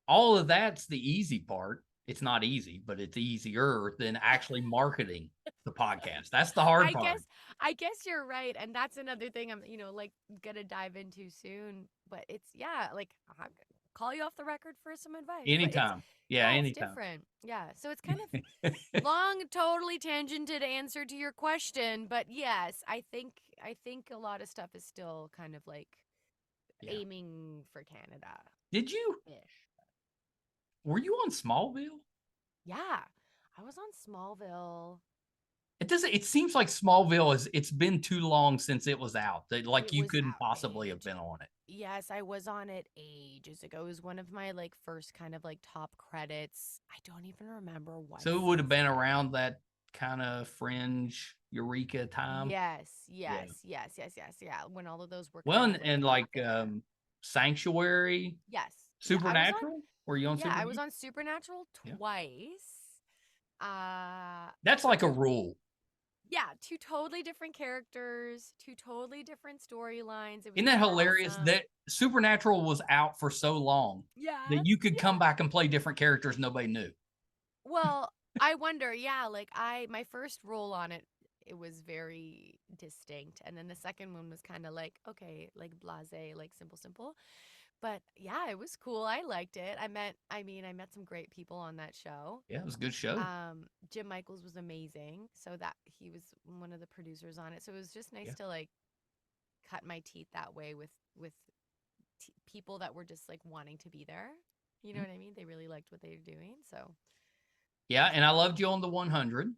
all of that's the easy part. It's not easy, but it's easier than actually marketing the podcast. That's the hard I part. guess I guess you're right, and that's another thing I'm, like gonna dive into soon. But it's yeah, like I'll call you off the record for some advice. But Anytime. Yeah, it's anytime. different. Yeah, so it's kind of long, totally tangented answer to your question. But yes, I think a lot of stuff is still kind of like Yeah. aiming for Canada Did you ish. were you on Smallville? Yeah, I was on Smallville. It seems like Smallville it's been too long since it was out. That like It you was couldn't possibly have outrageous. been on it. Yes, I was on it ages ago. It was one of my like first kind of like top credits. I don't even remember what So it would have been season. around that kind of fringe Eureka time. Yes, Yeah. yes, yes, yes, yes, yeah. When all of those were Well, kind and, of like and up like there. Sanctuary, Yes. Yeah, I was on Supernatural. Were you on I was Supernatural? on Supernatural Yeah. twice. That's For like a two rule. yeah, two totally different characters, two totally different storylines. It was Isn't that hilarious awesome. that Supernatural was out for so long Yeah. that you could come Yeah. back and play different characters nobody knew? Well, I wonder, yeah, like my first role on it, it was very distinct. And then the second one was kind of like, okay, like blasé, like simple. But yeah, it was cool. I liked it. I met some great people on that show. Yeah, it was a good show. Jim Michaels was amazing. So that he was one of the producers on it. So it was just nice Yeah. to like cut my teeth that way with people that were just like wanting to be there. You know what I mean? They really liked what they were doing. So Yeah, and I loved you on the 100.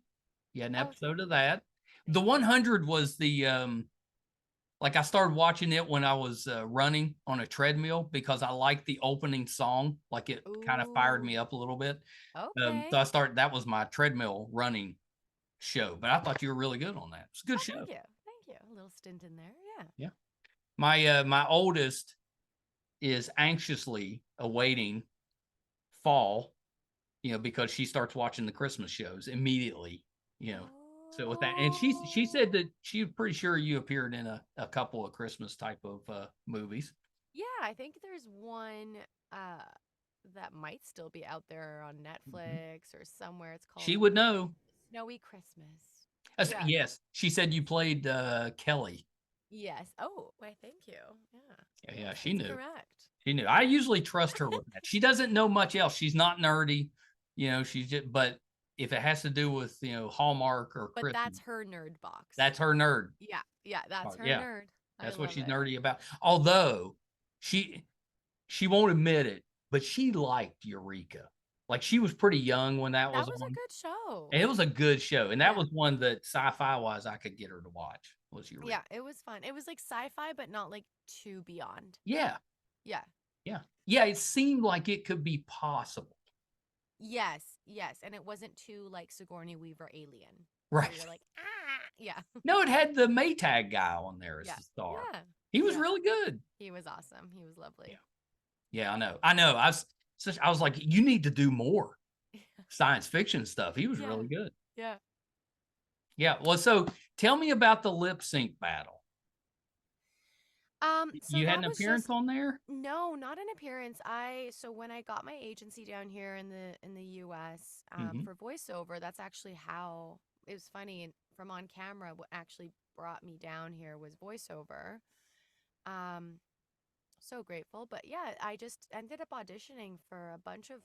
You had an oh, episode of that. The thank you. 100 was the like I started watching it when I was running on a treadmill because I liked the opening song. Like it kind of fired Ooh, me up a little bit. okay. So I started. That was my treadmill running show. But I thought you were really good on that. It's a good Oh, show. thank you. Thank you. A little stint in there. Yeah. Yeah. My oldest is anxiously awaiting fall, because she starts watching the Christmas shows immediately, you know. So with that, and she said that she was pretty sure you appeared in a couple of Christmas type of movies. Yeah, I think there's one that might still be out there on Mhm. Netflix or somewhere. It's She called would know. Snowy Christmas. Yeah. Yes, she said you played Kelly. Yes. Oh, why thank you. Yeah. Yeah, Yes, she that's knew. correct. She knew. I usually trust her with that. She doesn't know much else. She's not nerdy, she's just, but if it has to do with, Hallmark or But Christmas, that's her nerd box. that's her nerd Yeah. Yeah, that's part. her Yeah, nerd. I that's what love she's it. nerdy about. Although she she won't admit it, but she liked Eureka. Like she was pretty young when that That was was a on. good show. And it was a good show. And that Yeah. was one that sci-fi wise I could get her to watch. was your Yeah, it was fun. It was like sci-fi, but not like too beyond. Yeah. Yeah. Yeah. Yeah. It seemed like it could be possible. Yes, yes. And it wasn't too like Sigourney Weaver alien. Right. Where you're like, ah, yeah. No, it had the Maytag guy on there as Yeah. the star. Yeah. He was Yeah. really good. He was awesome. He was lovely. Yeah. Yeah, I know. I know. I was like, you need to do more science fiction stuff. He was Yeah. really good. Yeah. Yeah. Well, so tell me about the lip sync battle. So You had that an was appearance just on there? no, not an appearance. So when I got my agency down here in the US, Mm-hmm. for voiceover, that's actually how it was funny. And from on camera, what actually brought me down here was voiceover. Um, so grateful. But yeah, I just ended up auditioning for a bunch of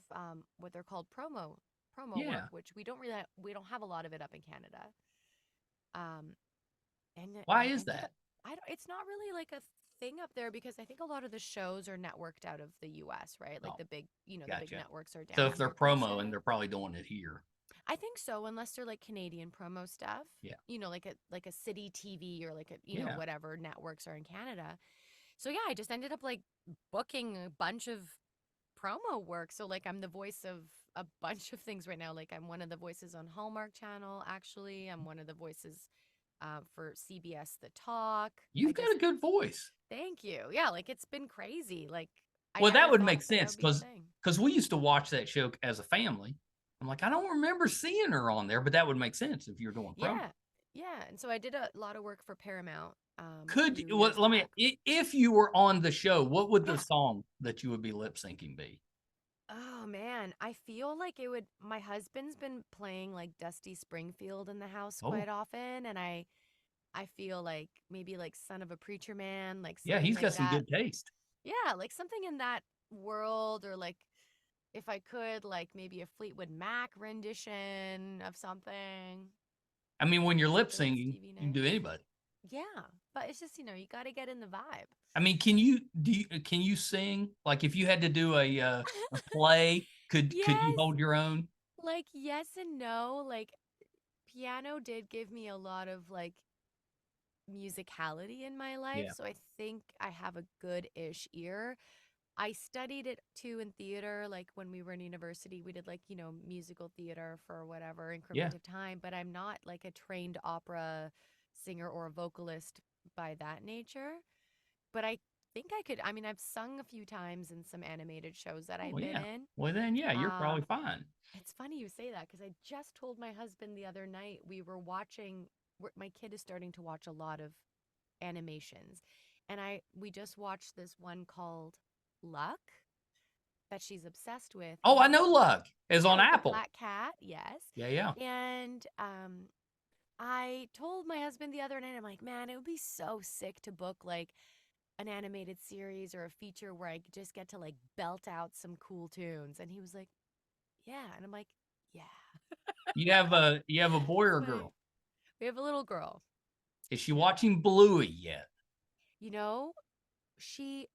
what they're called promo work, Yeah. which we don't have a lot of it up in Canada. Um, and Why I is ended up that? I don't it's not really like a thing up there because I think a lot of the shows are networked out of the US, right? Like Oh, the big, the big gotcha. networks are So down if they're here per promo and se. they're probably doing it here. I think so, unless they're like Canadian promo stuff. Yeah. Like a city TV or like a, Yeah. whatever networks are in Canada. So yeah, I just ended up like booking a bunch of promo work. So like I'm the voice of a bunch of things right now. Like I'm one of the voices on Hallmark Channel, actually. I'm one of the voices for CBS The Talk. You've got a good voice. Thank you. Yeah, like it's been crazy. Like I Well, that never would thought make that sense would be a thing. because we used to watch that show as a family. I'm like, I don't remember seeing her on there, but that would make sense if you're doing promo. Yeah. Yeah. And so I did a lot of work for Paramount a Could few well, years let me back. if you were on the show, what would the Yeah. song that you would be lip syncing be? Oh man, I feel like it would my husband's been playing like Dusty Springfield in the house Oh, quite often, and I feel like maybe like Son of a Preacher Man, like yeah, something he's like got some that. good taste. Yeah, like something in that world, or like if I could, like maybe a Fleetwood Mac rendition of something. I mean, when you're lip Something with syncing, Stevie you can Nicks. do anybody. Yeah, but it's just, you got to get in the vibe. I mean, can you sing? Like if you had to do a play, could you Yes, hold your own? like yes and no. Like piano did give me a lot of like musicality in my life, Yeah. so I think I have a good-ish ear. I studied it too in theater, like when we were in university, we did like, musical theater for whatever Yeah. increment of time, but I'm not like a trained opera singer or a vocalist by that nature. But I think I could, I mean, I've sung a few times in some animated shows that Oh I've been yeah. in. Well then, yeah, you're probably Um, fine. it's funny you say that because I just told my husband the other night we were watching, my kid is starting to watch a lot of animations. And we just watched this one called Luck that she's obsessed with. Oh, I And know Luck is yeah, on with the Apple. black cat, yes. Yeah, yeah. And I told my husband the other night, I'm like, man, it would be so sick to book like an animated series or a feature where I just get to like belt out some cool tunes. And he was like, yeah. And I'm like, yeah. You have a boy It's or a funny. girl? We have a little girl. Is she Yeah. watching Bluey yet? You know, she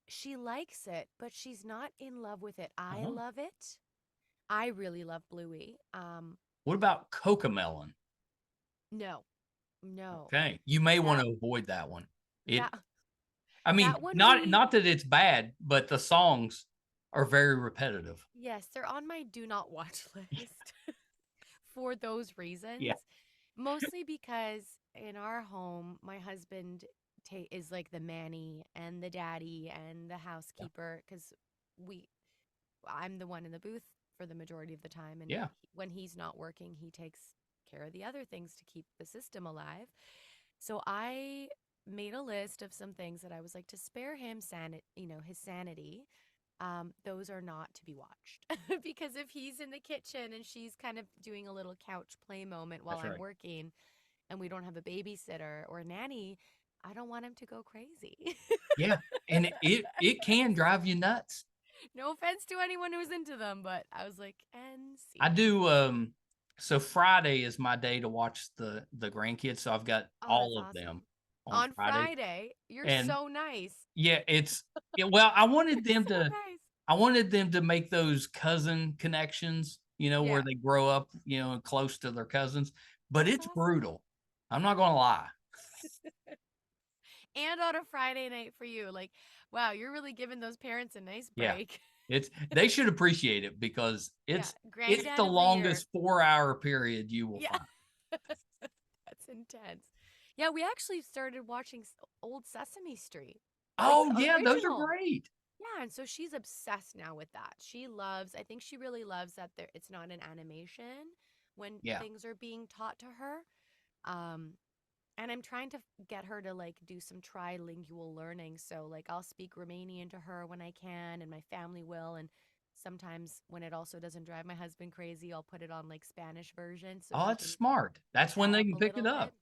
she likes it, but she's not in love with it. I Uh-huh. love it. I really love Bluey. What about Cocomelon? No, no. Okay, you may want That to avoid that one. It, that I mean, that one not that it's bad, but the songs are very repetitive. yes, they're on my do not watch list for those Yeah, reasons. Mostly because in our home, my husband is like the manny and the daddy and the yeah, housekeeper because we I'm the one in the booth for the majority of the time, and yeah. when he's not working, he takes care of the other things to keep the system alive. So I made a list of some things that I was like to spare him his sanity. Those are not to be watched because if he's in the kitchen and she's kind of doing a little couch play moment while That's I'm right. working and we don't have a babysitter or a nanny, I don't want him to go crazy. Yeah, and it can drive you nuts. No offense to anyone who's into them, but I was like, and I see. do. So Friday is my day to watch the grandkids. So I've got Oh, that's all of awesome. them on On Friday, Friday, you're and so nice. yeah, well, You're so nice. I wanted them to make those cousin connections, where Yeah, they grow up, close to their cousins. But that's it's awesome. brutal. I'm not gonna lie. And on a Friday night for you. Like, wow, you're really giving those parents a nice Yeah. break. They should appreciate it because Yeah, it's the granddad of the year. longest 4-hour period you will Yeah, find. that's intense. Yeah, we actually started watching old Sesame Street, like Oh the yeah, those are original. great. Yeah, and so she's obsessed now with that. She loves, I think she really loves that it's not an animation when Yeah. things are being taught to her. Um, and I'm trying to get her to like do some trilingual learning. So like I'll speak Romanian to her when I can, and my family will. And sometimes when it also doesn't drive my husband crazy, I'll put it on like Spanish version so Oh, she that's can smart. That's when chat they up can a pick it little up. bit.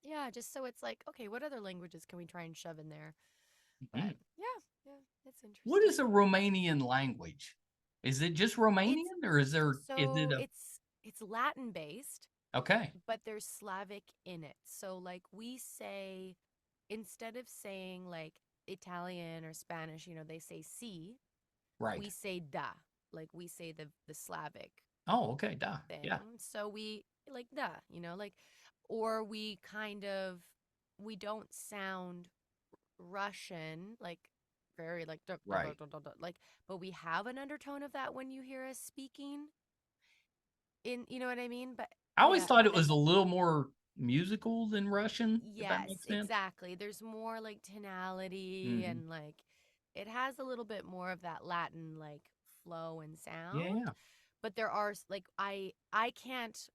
Yeah, just so it's like, okay, what other languages can we try and shove in there? But Mhm. yeah, it's What is interesting. a Romanian language? Is it just Romanian It's or is it so a it's Latin based, okay? but there's Slavic in it. So like we say, instead of saying like Italian or Spanish, they say si, Right. we say da. Like we say the Slavic Oh, okay. Duh. thing. Yeah. So we like da, like, or we don't sound Russian, like very like duh, duh, duh, Right. duh, duh, duh, like, but we have an undertone of that when you hear us speaking in, you know what I mean? But I always yeah, thought but it then was a little more musical than Russian, if that yes, makes sense. exactly. There's more like tonality Hmm. and like it has a little bit more of that Latin like flow and Yeah, sound. yeah. But there are like I can't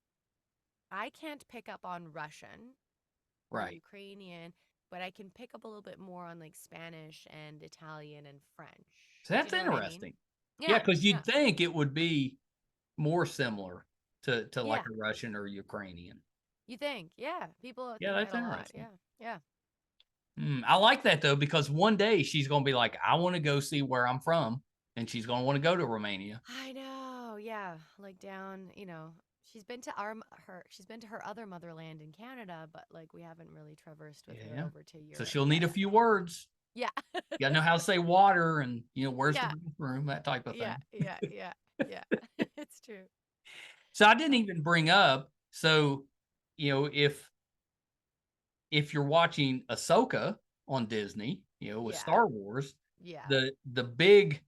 pick up on Russian or Right. Ukrainian, but I can pick up a little bit more on like Spanish and Italian and French. So Do that's you know what I mean? interesting. Yeah, Yeah, because yeah, you'd think it would be more similar to like yeah. a Russian or Ukrainian. You think? Yeah, people Yeah, think that that's a lot. interesting. Yeah, yeah. I like that though, because one day she's going to be like, I want to go see where I'm from. And she's going to want to go to Romania. I know. Yeah, like down. She's been to her other motherland in Canada, but like we haven't really traversed with her Yeah. over to So Europe she'll need a yet. few words. Yeah, You got to know how to say water and, where's the yeah, bathroom, that type of yeah, thing. yeah, yeah, yeah. It's true. So I didn't Oh, even bring up. So, if you're watching Ahsoka on Disney, with yeah, Star Wars, yeah. the big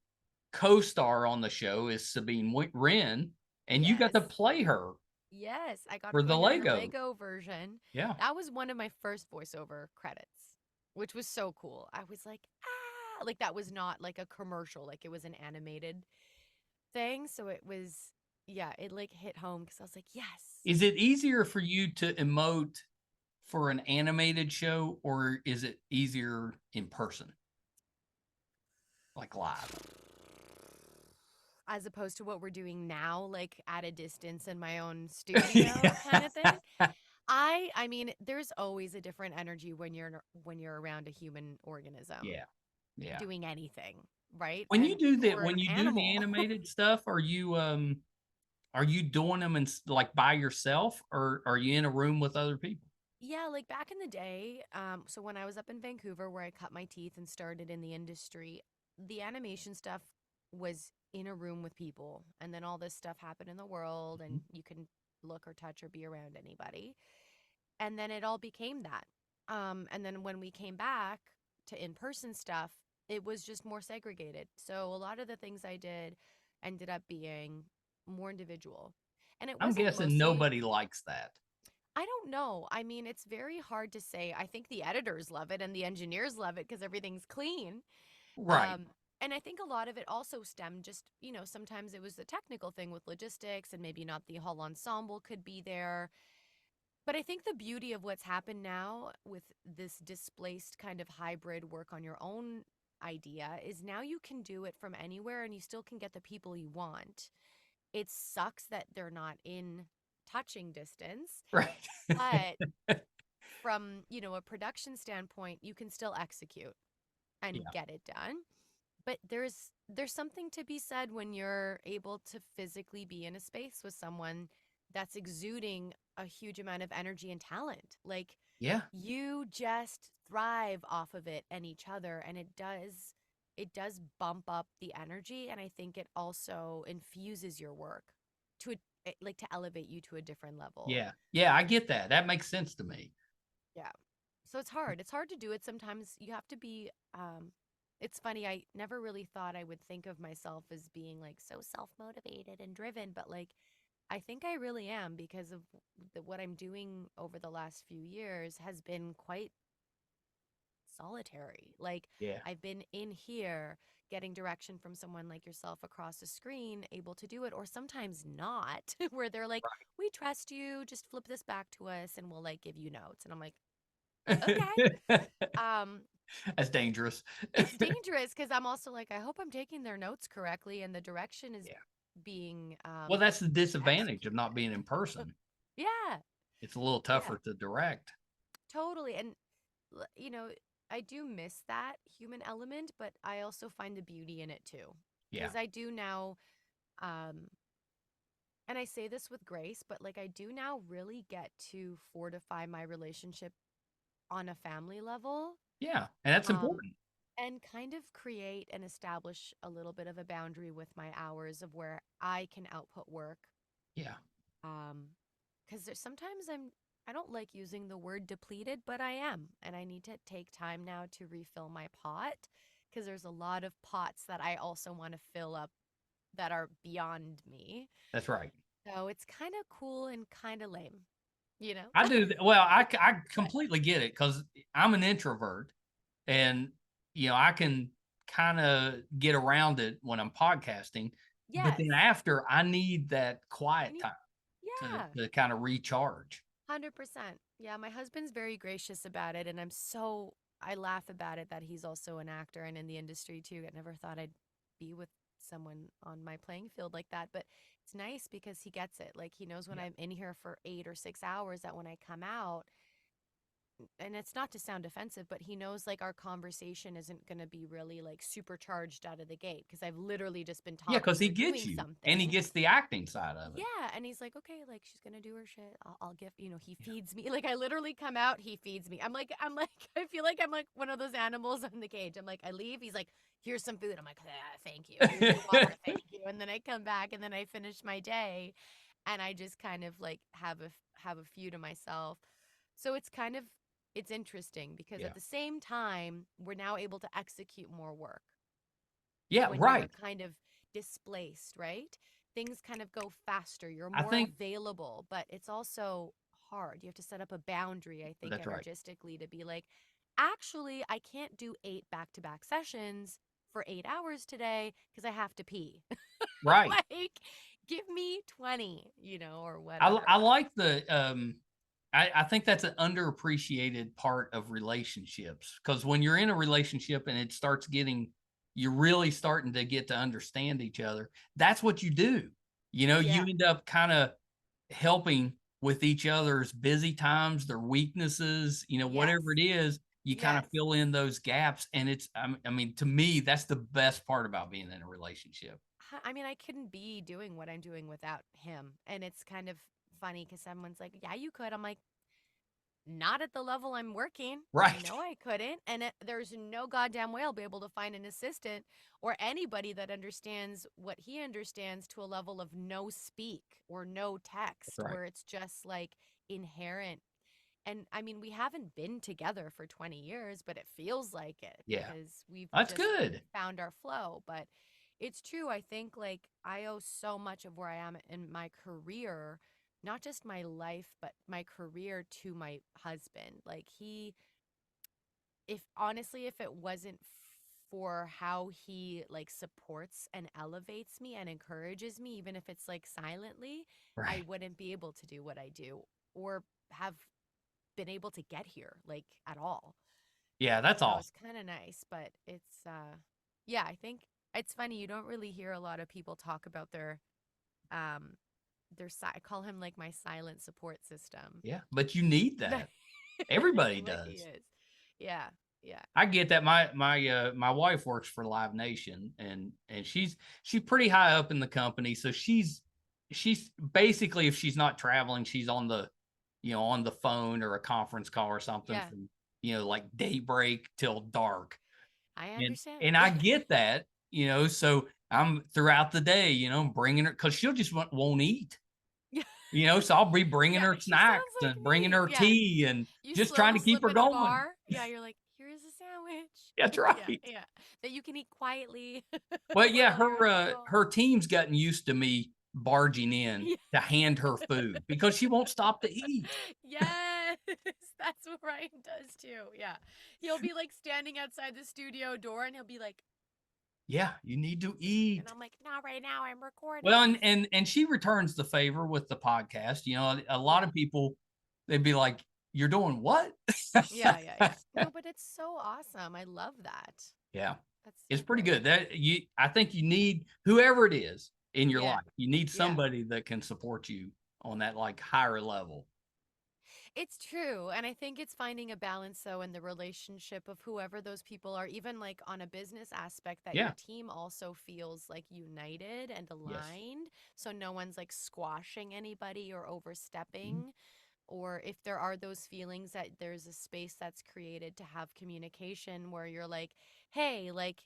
co-star on the show is Sabine Wren, and you got Yes. to play her Yes, I got to for the play her in the Lego. Lego version. Yeah. That was one of my first voiceover credits, which was so cool. I was like, ah, like that was not like a commercial, like it was an animated thing. So it was, yeah, it like hit home because I was like, yes. Is it easier for you to emote for an animated show, or is it easier in person, like live? As opposed to what we're doing now, like at a distance in my own studio kind of thing. I mean, there's always a different energy when you're around a human organism Yeah. Yeah. doing anything, right? When you And do that, or when an you do the animal. animated stuff, are you doing them like by yourself, or are you in a room with other people? Yeah, like back in the day, so when I was up in Vancouver where I cut my teeth and started in the industry, the animation stuff was in a room with people. And then all this stuff happened in the world Mhm. and you can look or touch or be around anybody. And then it all became that. And then when we came back to in-person stuff, it was just more segregated. So a lot of the things I did ended up being more individual. And it I'm wasn't guessing mostly nobody likes that. I don't know. I mean, it's very hard to say. I think the editors love it and the engineers love it because everything's clean. Right. Um, and I think a lot of it also stemmed just, sometimes it was the technical thing with logistics and maybe not the whole ensemble could be there. But I think the beauty of what's happened now with this displaced kind of hybrid work on your own idea is now you can do it from anywhere and you still can get the people you want. It sucks that they're not in touching distance, Right. but from, a production standpoint, you can still execute and Yeah. get it done. But there's something to be said when you're able to physically be in a space with someone that's exuding a huge amount of energy and talent. Like Yeah. you just thrive off of it and each other and it does bump up the energy and I think it also infuses your work to like to elevate you to a different level. Yeah. Yeah. I get that. That makes sense to me. Yeah. So it's hard. It's hard to do it. Sometimes you have to be, it's funny. I never really thought I would think of myself as being like so self-motivated and driven, but like I think I really am because of what I'm doing over the last few years has been quite solitary. Like Yeah. I've been in here getting direction from someone like yourself across the screen, able to do it, or sometimes not, where they're like, we trust you, just flip this back to us and we'll like give you notes. And I'm like, okay. Um, That's dangerous. it's dangerous because I'm also like, I hope I'm taking their notes correctly and the direction is Yeah. being Well, that's the disadvantage of not executed. being in person. Yeah, It's a little yeah, tougher to direct. totally. And you know, I do miss that human element, but I also find the beauty in it too. Yeah. Because I do now, um, and I say this with grace, but like I do now really get to fortify my relationship on a family level, Yeah. And that's um, important. and kind of create and establish a little bit of a boundary with my hours of where I can output work. Yeah. Because there's sometimes I don't like using the word depleted, but I am, and I need to take time now to refill my pot because there's a lot of pots that I also want to fill up that are beyond me. That's right. So it's kind of cool and kind of lame, you know? I do. Well, I But completely get it because I'm an introvert and, I can kind of get around it when I'm podcasting. But yes, then after, I need that you quiet need, time yeah, to kind of recharge. 100%. Yeah, my husband's very gracious about it, and I laugh about it that he's also an actor and in the industry too. I never thought I'd be with someone on my playing field like that, but it's nice because he gets it. Like he knows when Yeah. I'm in here for 8 or 6 hours that when I come out, and it's not to sound offensive, but he knows like our conversation isn't going to be really like supercharged out of the gate because I've literally just been Yeah. Because talking he or gets doing you and he something. gets the acting side of it. Yeah, and he's like, okay, like she's gonna do her shit. I'll give, he Yeah. feeds me. Like I literally come out, he feeds me. I'm like, I feel like I'm like one of those animals in the cage. I'm like, I leave, he's like, here's some food. I'm like, ah, thank you. Here's your water, thank you. And then I come back and then I finish my day, and I just kind of like have a few to myself. So it's interesting because Yeah. at the same time, we're now able to execute more work Yeah. when you're Right. kind of displaced, right? Things kind of go faster. You're I more think available, but it's also hard. You have to set up a boundary, I think, that's right. energistically to be like, actually, I can't do 8 back-to-back sessions for 8 hours today because I have to pee. Right. Like, give me 20, or I whatever. like I think that's an underappreciated part of relationships because when you're in a relationship and it starts getting, you're really starting to get to understand each other. That's what you do. You Yeah. end up kind of helping with each other's busy times, their weaknesses, Yes. whatever it is, you kind of Yes. fill in those gaps. And I mean, to me, that's the best part about being in a relationship. I mean, I couldn't be doing what I'm doing without him. And it's kind of funny because someone's like, yeah, you could. I'm like, not at the level I'm working. Right. No, I couldn't. And there's no goddamn way I'll be able to find an assistant or anybody that understands what he understands to a level of no speak or no That's text right. where it's just like inherent. And I mean, we haven't been together for 20 years, but it feels like it Yeah. because we've That's just good. found our flow. But it's true. I think like I owe so much of where I am in my career, not just my life, but my career to my husband. Like if honestly, if it wasn't for how he like supports and elevates me and encourages me, even if it's like silently, I Right. wouldn't be able to do what I do or have been able to get here like at all. Yeah, that's So it's awesome. kind of nice, but yeah, I think it's funny you don't really hear a lot of people talk about um I call him like my silent support system. Yeah, but you need that. That's Everybody what he does. is. Yeah. Yeah. I get that. My wife works for Live Nation and she's pretty high up in the company. So she's basically, if she's not traveling, she's on the phone or a conference call or something Yeah. from, like daybreak till dark. I And understand. and I get that, so I'm throughout the day, bringing her because she'll just won't eat. You know, so I'll be bringing Yeah, her she sounds snacks like and bringing me. her Yeah. tea and You just slow trying to keep slip her in a going. bar. Yeah, you're like, here's a sandwich. That's Yeah, right. yeah. That you can eat quietly Well, yeah, while you're on the phone. her team's gotten used to me barging in Yeah. to hand her food because she won't stop to eat. Yes, that's what Ryan does too. Yeah. He'll be like standing outside the studio door and he'll be like, Yeah, you need to and eat. I'm like, not right now, I'm recording. Well, and she returns the favor with the podcast. You know, a lot of people, they'd be like, "You're doing what?" Yeah, yeah, yeah. No, but it's so awesome. I love that. Yeah, That's it's so pretty great. good. I think you need whoever it is in your Yeah. life. You need Yeah. somebody that can support you on that like higher level. It's true. And I think it's finding a balance, though, in the relationship of whoever those people are, even like on a business aspect, that Yeah. your team also feels like united and Yes. aligned. So no one's like squashing anybody or Mhm. overstepping. Or if there are those feelings, that there's a space that's created to have communication where you're like, hey, like,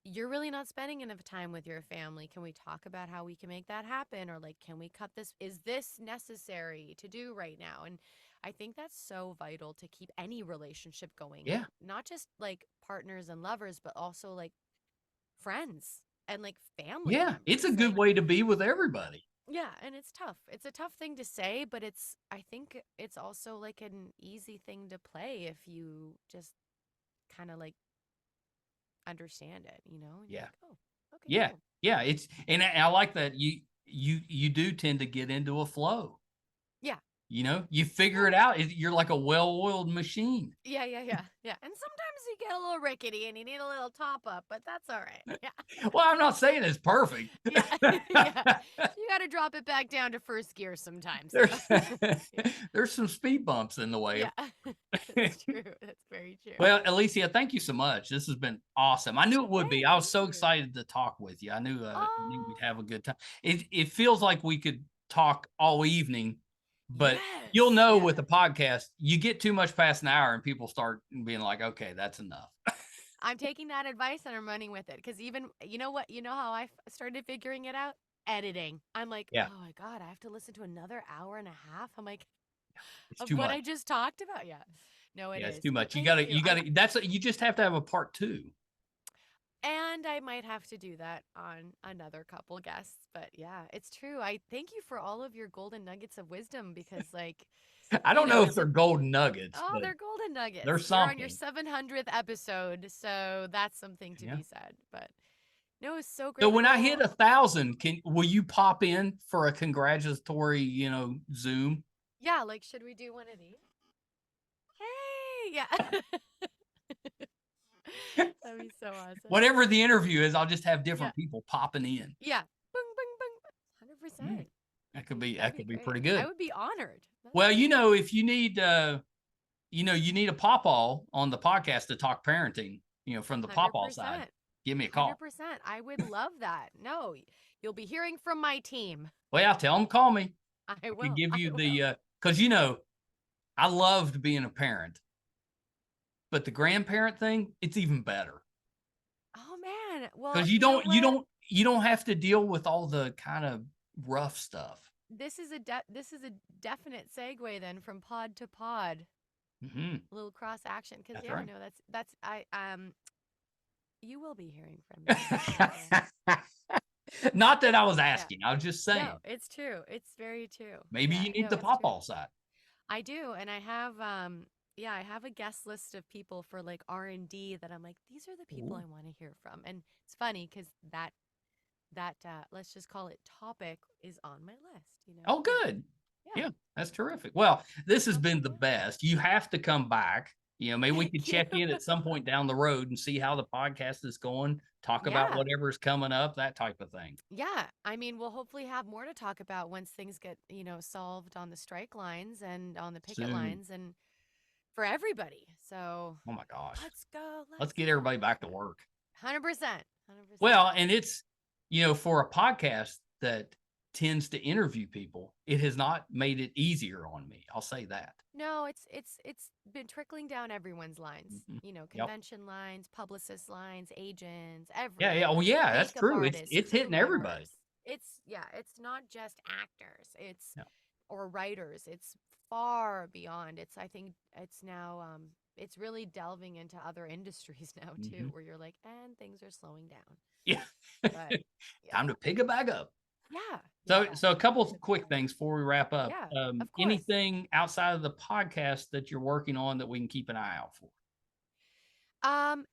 you're really not spending enough time with your family. Can we talk about how we can make that happen? Or like, can we cut this? Is this necessary to do right now? And I think that's so vital to keep any relationship going. Yeah. Not just like partners and lovers, but also like friends and like family Yeah. It's a members. good Like, way to be with everybody. yeah, and it's tough. It's a tough thing to say, but I think it's also like an easy thing to play if you just kind of like understand it, you know? And you're Yeah. like, oh, okay, Yeah. cool. Yeah. It's and I like that you do tend to get into a flow. Yeah. You know, you figure it out. You're like a well-oiled machine. Yeah, yeah, yeah, yeah. And sometimes you get a little rickety and you need a little top up, but that's all right. Yeah. Well, I'm not saying it's perfect. Yeah. Yeah. You got to drop it back down to first gear sometimes. There's Yeah. there's some speed bumps in the way. Yeah. That's true. That's very true. Well, Elysia, thank you so much. This has been awesome. I knew it would Hey, be. I was thank so you. excited to talk with you. I knew we'd Oh, have a good time. It feels like we could talk all evening, but you'll yes. know Yeah. with the podcast, you get too much past an hour and people start being like, okay, that's enough. I'm taking that advice and I'm running with it. Because even, you know what? You know how started figuring it out? Editing. I'm like, Yeah, oh my God, I have to listen to another hour and a half. I'm like, it's of too what much. I just talked about. Yeah. No, it Yeah, it's is. too But much. thank you. You just have to have a part two. And I might have to do that on another couple guests. But yeah, it's true. I thank you for all of your golden nuggets of wisdom because, like, I you don't know know, if they're golden nuggets, oh, but they're golden they're nuggets. You're on your something. 700th episode. So that's something to Yeah. be said. But no, it's so So when I hit grateful. 1,000, will you pop in for a congratulatory, Zoom? Yeah, like, should we do one of these? Hey, yeah. That'd be so awesome. Whatever the interview is, I'll just have Yeah. different people popping in. Yeah. Boom, boom, boom. 100%. That could be That'd be great. pretty I good. would be honored. Well, if you need you need a pawpaw on the podcast to talk parenting, from the pawpaw side, 100%. give me a call. 100%. I would love that. No, you'll be hearing from my team. Well, tell them call me. I will. Could give you I will. the because I loved being a parent, but the grandparent thing, it's even better. Oh man. Well, Because you know what? you don't have to deal with all the kind of rough stuff. This is a definite segue then from pod to pod. Mm-hmm. A little cross action because That's yeah, right. no, that's I you will be hearing from me. Not that I was asking. I was just saying. No, it's true. It's very true. Maybe Yeah, you need no, the it's true. pawpaw side. I do, and I have I have a guest list of people for like R&D that I'm like, these are the people I want to hear from. And it's funny because that let's just call it topic is on my list. Oh, good. Yeah. Yeah, that's terrific. Well, this has been the Absolutely. best. You have to come back. Maybe we could Thank check you. in at some point down the road and see how the podcast is going, talk about Yeah. whatever's coming up, that type of thing. Yeah. I mean, we'll hopefully have more to talk about once things get, solved on the strike lines and on the picket Soon. lines and for everybody. So, Oh my gosh. let's go. Let's get everybody back to work. 100%. 100%. Well, and it's, for a podcast that tends to interview people, it has not made it easier on me. I'll say that. No, it's been trickling down everyone's lines. Mhm. Convention lines, publicist lines, agents, Yeah, yeah. everyone. Oh, yeah, that's Makeup true. artists, It's crew hitting everybody. members. It's not just actors. It's No. or writers. It's far beyond. I think it's now it's really delving into other industries now too, where you're like, and things are slowing down. Yeah. But yeah. Time to pick it back up. Yeah. So a couple of quick things before we wrap up. Yeah, of course. Anything outside of the podcast that you're working on that we can keep an eye out for?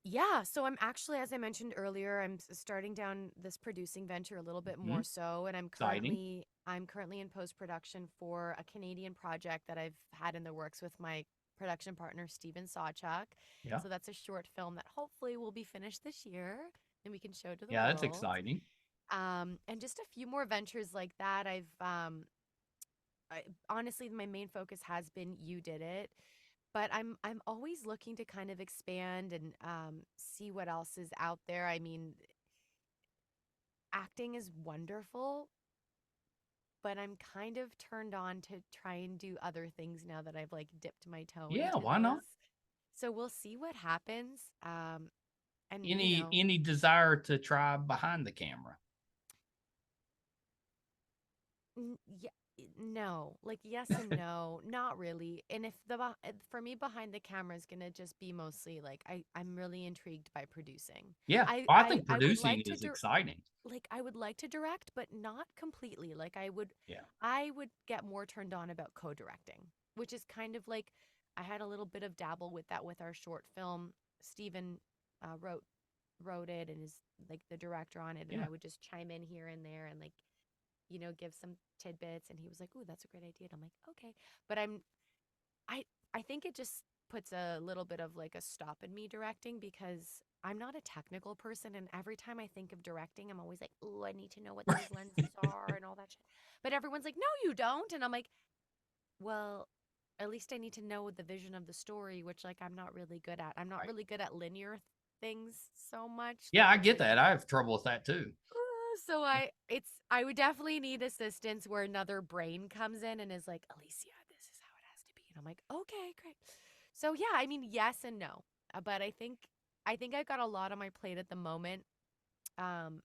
Yeah, so I'm actually, as I mentioned earlier, I'm starting down this producing venture a little bit more so, and Exciting. I'm currently in post-production for a Canadian project that I've had in the works with my production partner, Steven Sawchuk. Yeah. So that's a short film that hopefully will be finished this year and we can show to the Yeah, that's world. exciting. And just a few more ventures like that. Honestly, my main focus has been You Did It, but I'm always looking to kind of expand and see what else is out there. I mean, acting is wonderful, but I'm kind of turned on to try and do other things now that I've like dipped my toe Yeah, into why not? this. So we'll see what happens. And Any desire to try behind the camera? Yeah, no, like yes and no, not really. And if for me behind the camera is gonna just be mostly like I'm really intrigued by producing. Yeah, I well, I I think I would producing like to is exciting. I would like to direct, but not completely. Like Yeah. I would get more turned on about co-directing, which is kind of like I had a little bit of dabble with that with our short film. Steven wrote it and is like the director on it, and Yeah. I would just chime in here and there and like give some tidbits. And he was like, "Ooh, that's a great idea." And I'm like, "Okay." But I I think it just puts a little bit of like a stop in me directing because I'm not a technical person. And every time I think of directing, I'm always like, "Ooh, I need to know what these lenses are and all that shit." But everyone's like, "No, you don't." And I'm like, well, at least I need to know the vision of the story, which like I'm not really good at. I'm not Right. really good at linear things so much. Yeah, Like I it's get like that. I have trouble with that too. So Yeah. I would definitely need assistance where another brain comes in and is like, Elysia, this is how it has to be. And I'm like, okay, great. So yeah, I mean, yes and no. But I think I've got a lot on my plate at the moment. Um,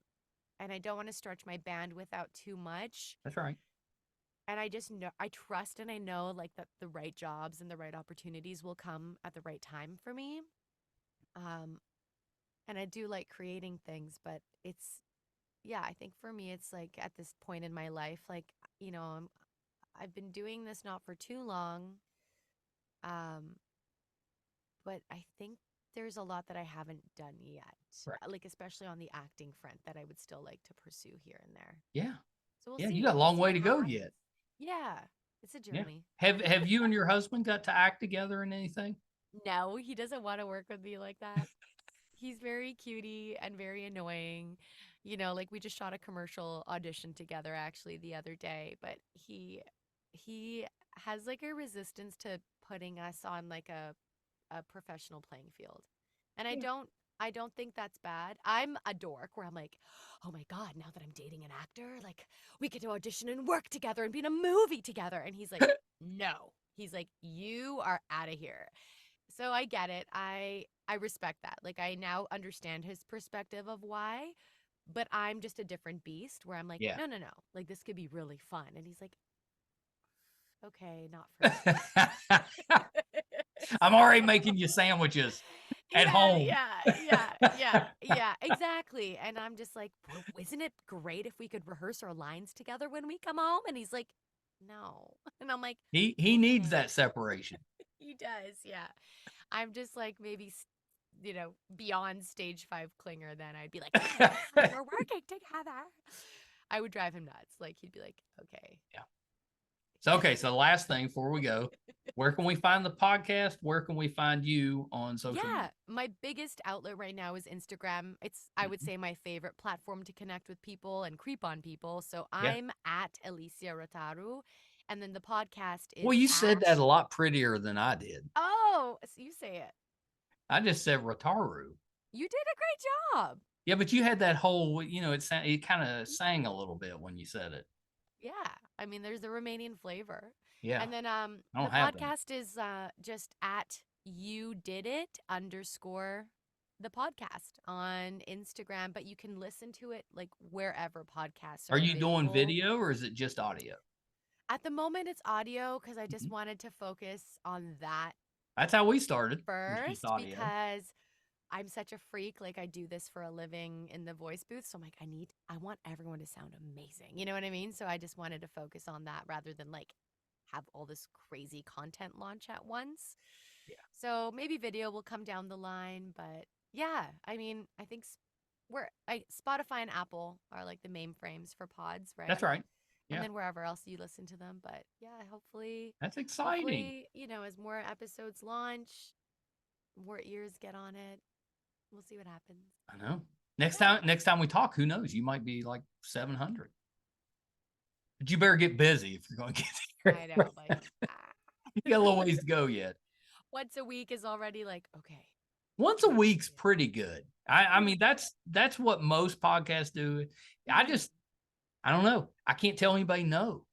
and I don't want to stretch my bandwidth out too much. That's right. And I just know I trust and I know like that the right jobs and the right opportunities will come at the right time for me. Um, and I do like creating things, but yeah, I think for me, it's like at this point in my life, like, I've been doing this not for too long. Um, but I think there's a lot that I haven't done yet, Correct. like, especially on the acting front that I would still like to pursue here and there. Yeah. So we'll Yeah, see. you got a We'll long see way what to go happens. yet. Yeah, it's a Yeah. journey. Have you and your husband got to act together in anything? No, he doesn't want to work with me like that. He's very cutie and very annoying. Like we just shot a commercial audition together actually the other day, but he has like a resistance to putting us on like a professional playing field. And Yeah. I don't think that's bad. I'm a dork where I'm like, "Oh my God, now that I'm dating an actor, like we get to audition and work together and be in a movie together." And he's like, "No." He's like, "You are out of here." So I get it. I respect that. Like I now understand his perspective of why, but I'm just a different beast where I'm like, Yeah. "No, no, no. Like this could be really fun." And he's like, "Okay, not for me." I'm So already making you sandwiches at yeah, home. yeah, yeah, yeah, yeah, exactly. And I'm just like, Isn't it great if we could rehearse our lines together when we come home?" And he's like, "No." And I'm like, He needs "Okay." that separation. He does, yeah. I'm just like maybe, beyond stage 5 clinger. Then I'd be like, "Okay, fine, we're working together." I would drive him nuts. Like he'd be like, "Okay." Yeah. So the last thing before we go, where can we find the podcast? Where can we find you on social Yeah, media? my biggest outlet right now is Instagram. It's, I would Mhm. say, my favorite platform to connect with people and creep on people. So Yeah. I'm at Elysia Rotaru. And then the podcast Well, is you said at, that a lot prettier than I did. oh, so you say it. I just said Rotaru. You did a great job. Yeah, but you had that whole, it kind of sang a little bit when you said it. Yeah. I mean, there's the Romanian flavor. Yeah, And then I the don't have that. podcast is just at you did it underscore the podcast on Instagram, but you can listen to it like wherever podcasts Are are you doing available. video or is it just audio? At the moment, it's audio because I just Mhm. wanted to focus on that That's how we started. Was just first audio. because I'm such a freak. Like I do this for a living in the voice booth. So I'm like, I want everyone to sound amazing. You know what I mean? So I just wanted to focus on that rather than like have all this crazy content launch at once. Yeah, So maybe video will come down the line, but yeah, I mean, I think Spotify and Apple are like the mainframes for pods, right? that's right. And Yeah, then wherever else you listen to them. But yeah, that's exciting. as more episodes launch, more ears get on it. We'll see what happens. I know. Next time we talk, who knows? You might be like 700. But you better get busy if you're going to get I there. know, like You got a little ways to go yet. once a week is already like, okay. Once a week's pretty good. I mean, that's what most podcasts do. Mhm. I don't know. I can't tell anybody no.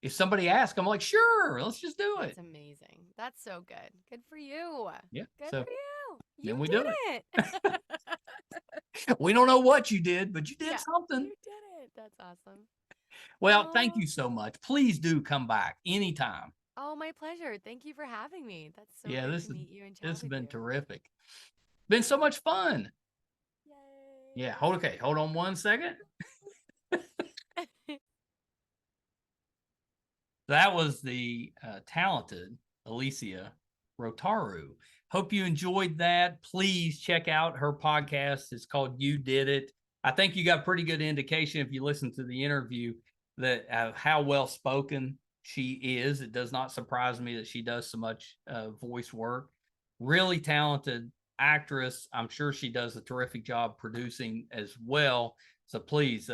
If somebody asks, I'm like, sure, let's just do it. That's amazing. That's so good. Good for you. Yeah. Good So for you. then You we do did it. it. We don't know what you did, but you did Yeah, something. you did it. That's awesome. Well, thank Oh, you so much. Please do come back anytime. oh, my pleasure. Thank you for having me. That's so Yeah, great to meet you and chat this has with been you. terrific. Been so much fun. Yeah. Yay. Hold on 1 second. That was the talented Elysia Rotaru. Hope you enjoyed that. Please check out her podcast. It's called You Did It. I think you got pretty good indication if you listen to the interview that how well spoken she is. It does not surprise me that she does so much voice work. Really talented actress. I'm sure she does a terrific job producing as well. So please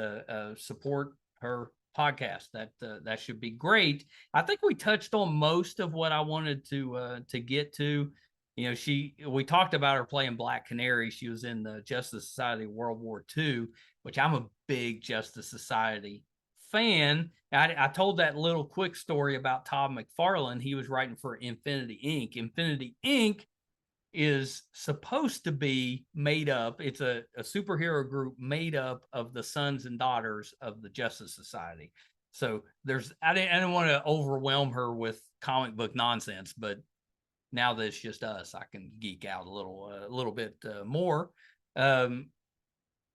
support her podcast. That should be great. I think we touched on most of what I wanted to get to. You know, we talked about her playing Black Canary. She was in the Justice Society of World War II, which I'm a big Justice Society fan. I told that little quick story about Todd McFarlane. He was writing for Infinity Inc. Infinity Inc. is supposed to be made up. It's a superhero group made up of the sons and daughters of the Justice Society. So I didn't want to overwhelm her with comic book nonsense, but now that it's just us, I can geek out a little bit more. Um,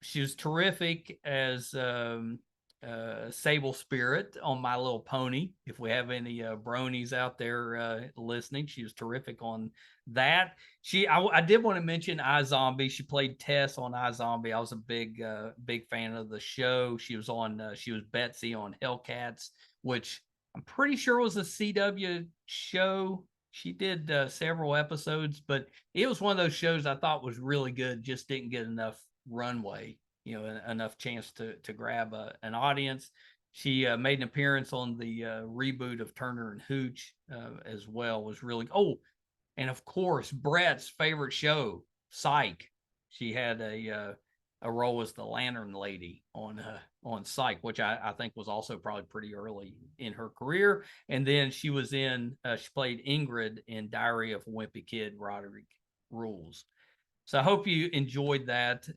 she was terrific as Sable Spirit on My Little Pony. If we have any bronies out there listening, she was terrific on that. I did want to mention iZombie. She played Tess on iZombie. I was a big fan of the show. She was Betsy on Hellcats, which I'm pretty sure was a CW show. She did several episodes, but it was one of those shows I thought was really good. Just didn't get enough runway, enough chance to grab an audience. She made an appearance on the reboot of Turner and Hooch as well. Was really and of course Brett's favorite show, Psych. She had a role as the Lantern Lady on Psych, which I think was also probably pretty early in her career. And then she played Ingrid in Diary of a Wimpy Kid, Rodrick Rules. So I hope you enjoyed that.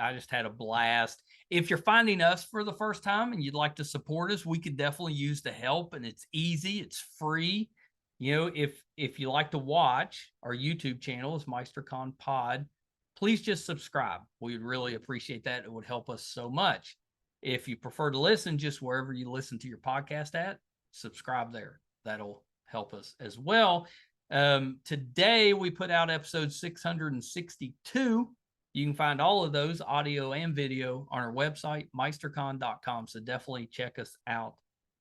I just had a blast. If you're finding us for the first time and you'd like to support us, we could definitely use the help, and it's easy, it's free. If you like to watch, our YouTube channel is MeisterCon Pod. Please just subscribe. We'd really appreciate that. It would help us so much. If you prefer to listen, just wherever you listen to your podcast at, subscribe there. That'll help us as well. Today we put out episode 662. You can find all of those audio and video on our website, meistercon.com. So definitely check us out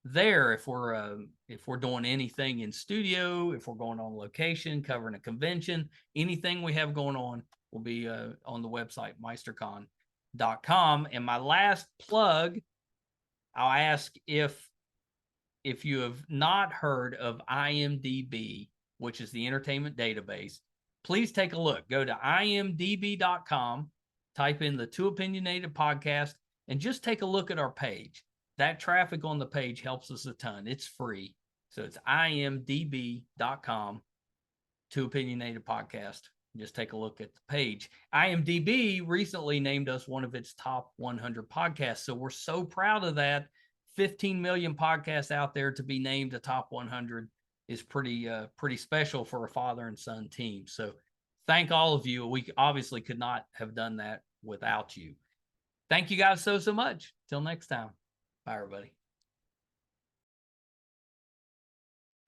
there if we're doing anything in studio, if we're going on location, covering a convention, anything we have going on will be on the website, meistercon.com. And my last plug, I'll ask if you have not heard of IMDb, which is the entertainment database, please take a look. Go to imdb.com, type in the Too Opinionated podcast, and just take a look at our page. That traffic on the page helps us a ton. It's free. So it's imdb.com, Too Opinionated podcast. Just take a look at the page. IMDb recently named us one of its top 100 podcasts. So we're so proud of that. 15 million podcasts out there, to be named a top 100 is pretty special for a father and son team. So thank all of you. We obviously could not have done that without you. Thank you guys so much. Till next time. Bye, everybody.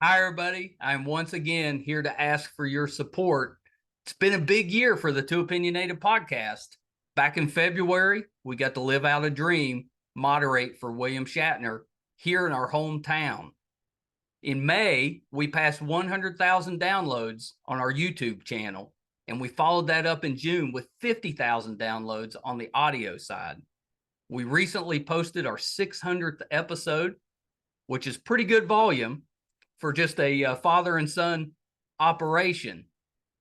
Hi, everybody. I'm once again here to ask for your support. It's been a big year for the Too Opinionated podcast. Back in February, we got to live out a dream, moderate for William Shatner here in our hometown. In May, we passed 100,000 downloads on our YouTube channel, and we followed that up in June with 50,000 downloads on the audio side. We recently posted our 600th episode, which is pretty good volume for just a father and son operation.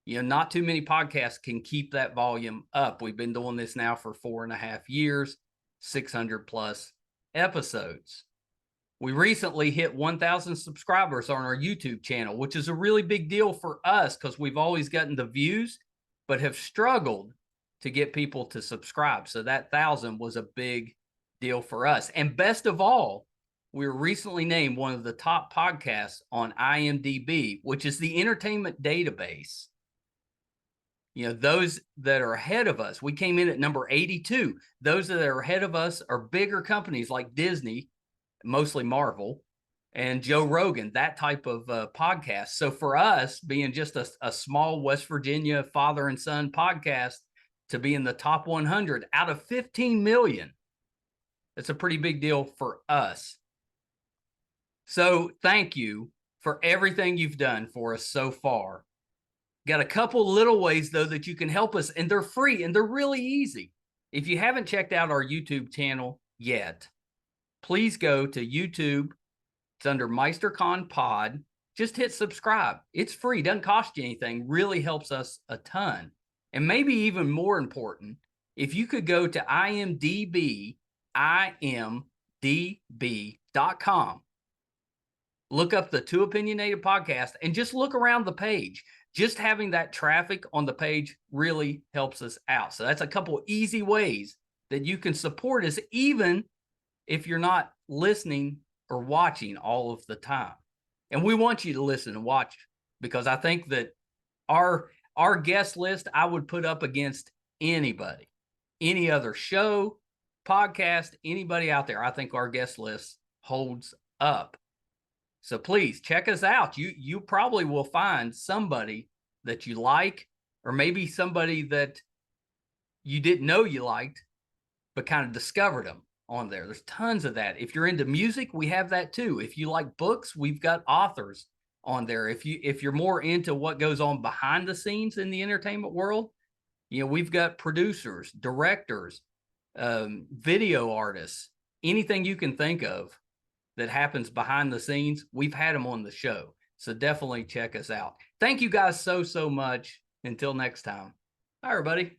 You know, not too many podcasts can keep that volume up. We've been doing this now for 4.5 years, 600 plus episodes. We recently hit 1,000 subscribers on our YouTube channel, which is a really big deal for us because we've always gotten the views, but have struggled to get people to subscribe. So that 1,000 was a big deal for us. And best of all, we were recently named one of the top podcasts on IMDb, which is the entertainment database. You know, those that are ahead of us, we came in at number 82. Those that are ahead of us are bigger companies like Disney, mostly Marvel, and Joe Rogan, that type of podcast. So for us, being just a small West Virginia father and son podcast, to be in the top 100 out of 15 million, it's a pretty big deal for us. So thank you for everything you've done for us so far. Got a couple little ways, though, that you can help us, and they're free, and they're really easy. If you haven't checked out our YouTube channel yet, please go to YouTube. It's under MeisterCon Pod. Just hit subscribe. It's free. Doesn't cost you anything. Really helps us a ton. And maybe even more important, if you could go to imdb.com, look up the Too Opinionated podcast, and just look around the page. Just having that traffic on the page really helps us out. So that's a couple easy ways that you can support us, even if you're not listening or watching all of the time. And we want you to listen and watch, because I think that our guest list, I would put up against anybody, any other show, podcast, anybody out there. I think our guest list holds up. So please check us out. You probably will find somebody that you like, or maybe somebody that you didn't know you liked, but kind of discovered them on there. There's tons of that. If you're into music, we have that too. If you like books, we've got authors on there. If you're more into what goes on behind the scenes in the entertainment world, you know, we've got producers, directors, video artists, anything you can think of that happens behind the scenes, we've had them on the show. So definitely check us out. Thank you guys so much. Until next time. Bye, everybody.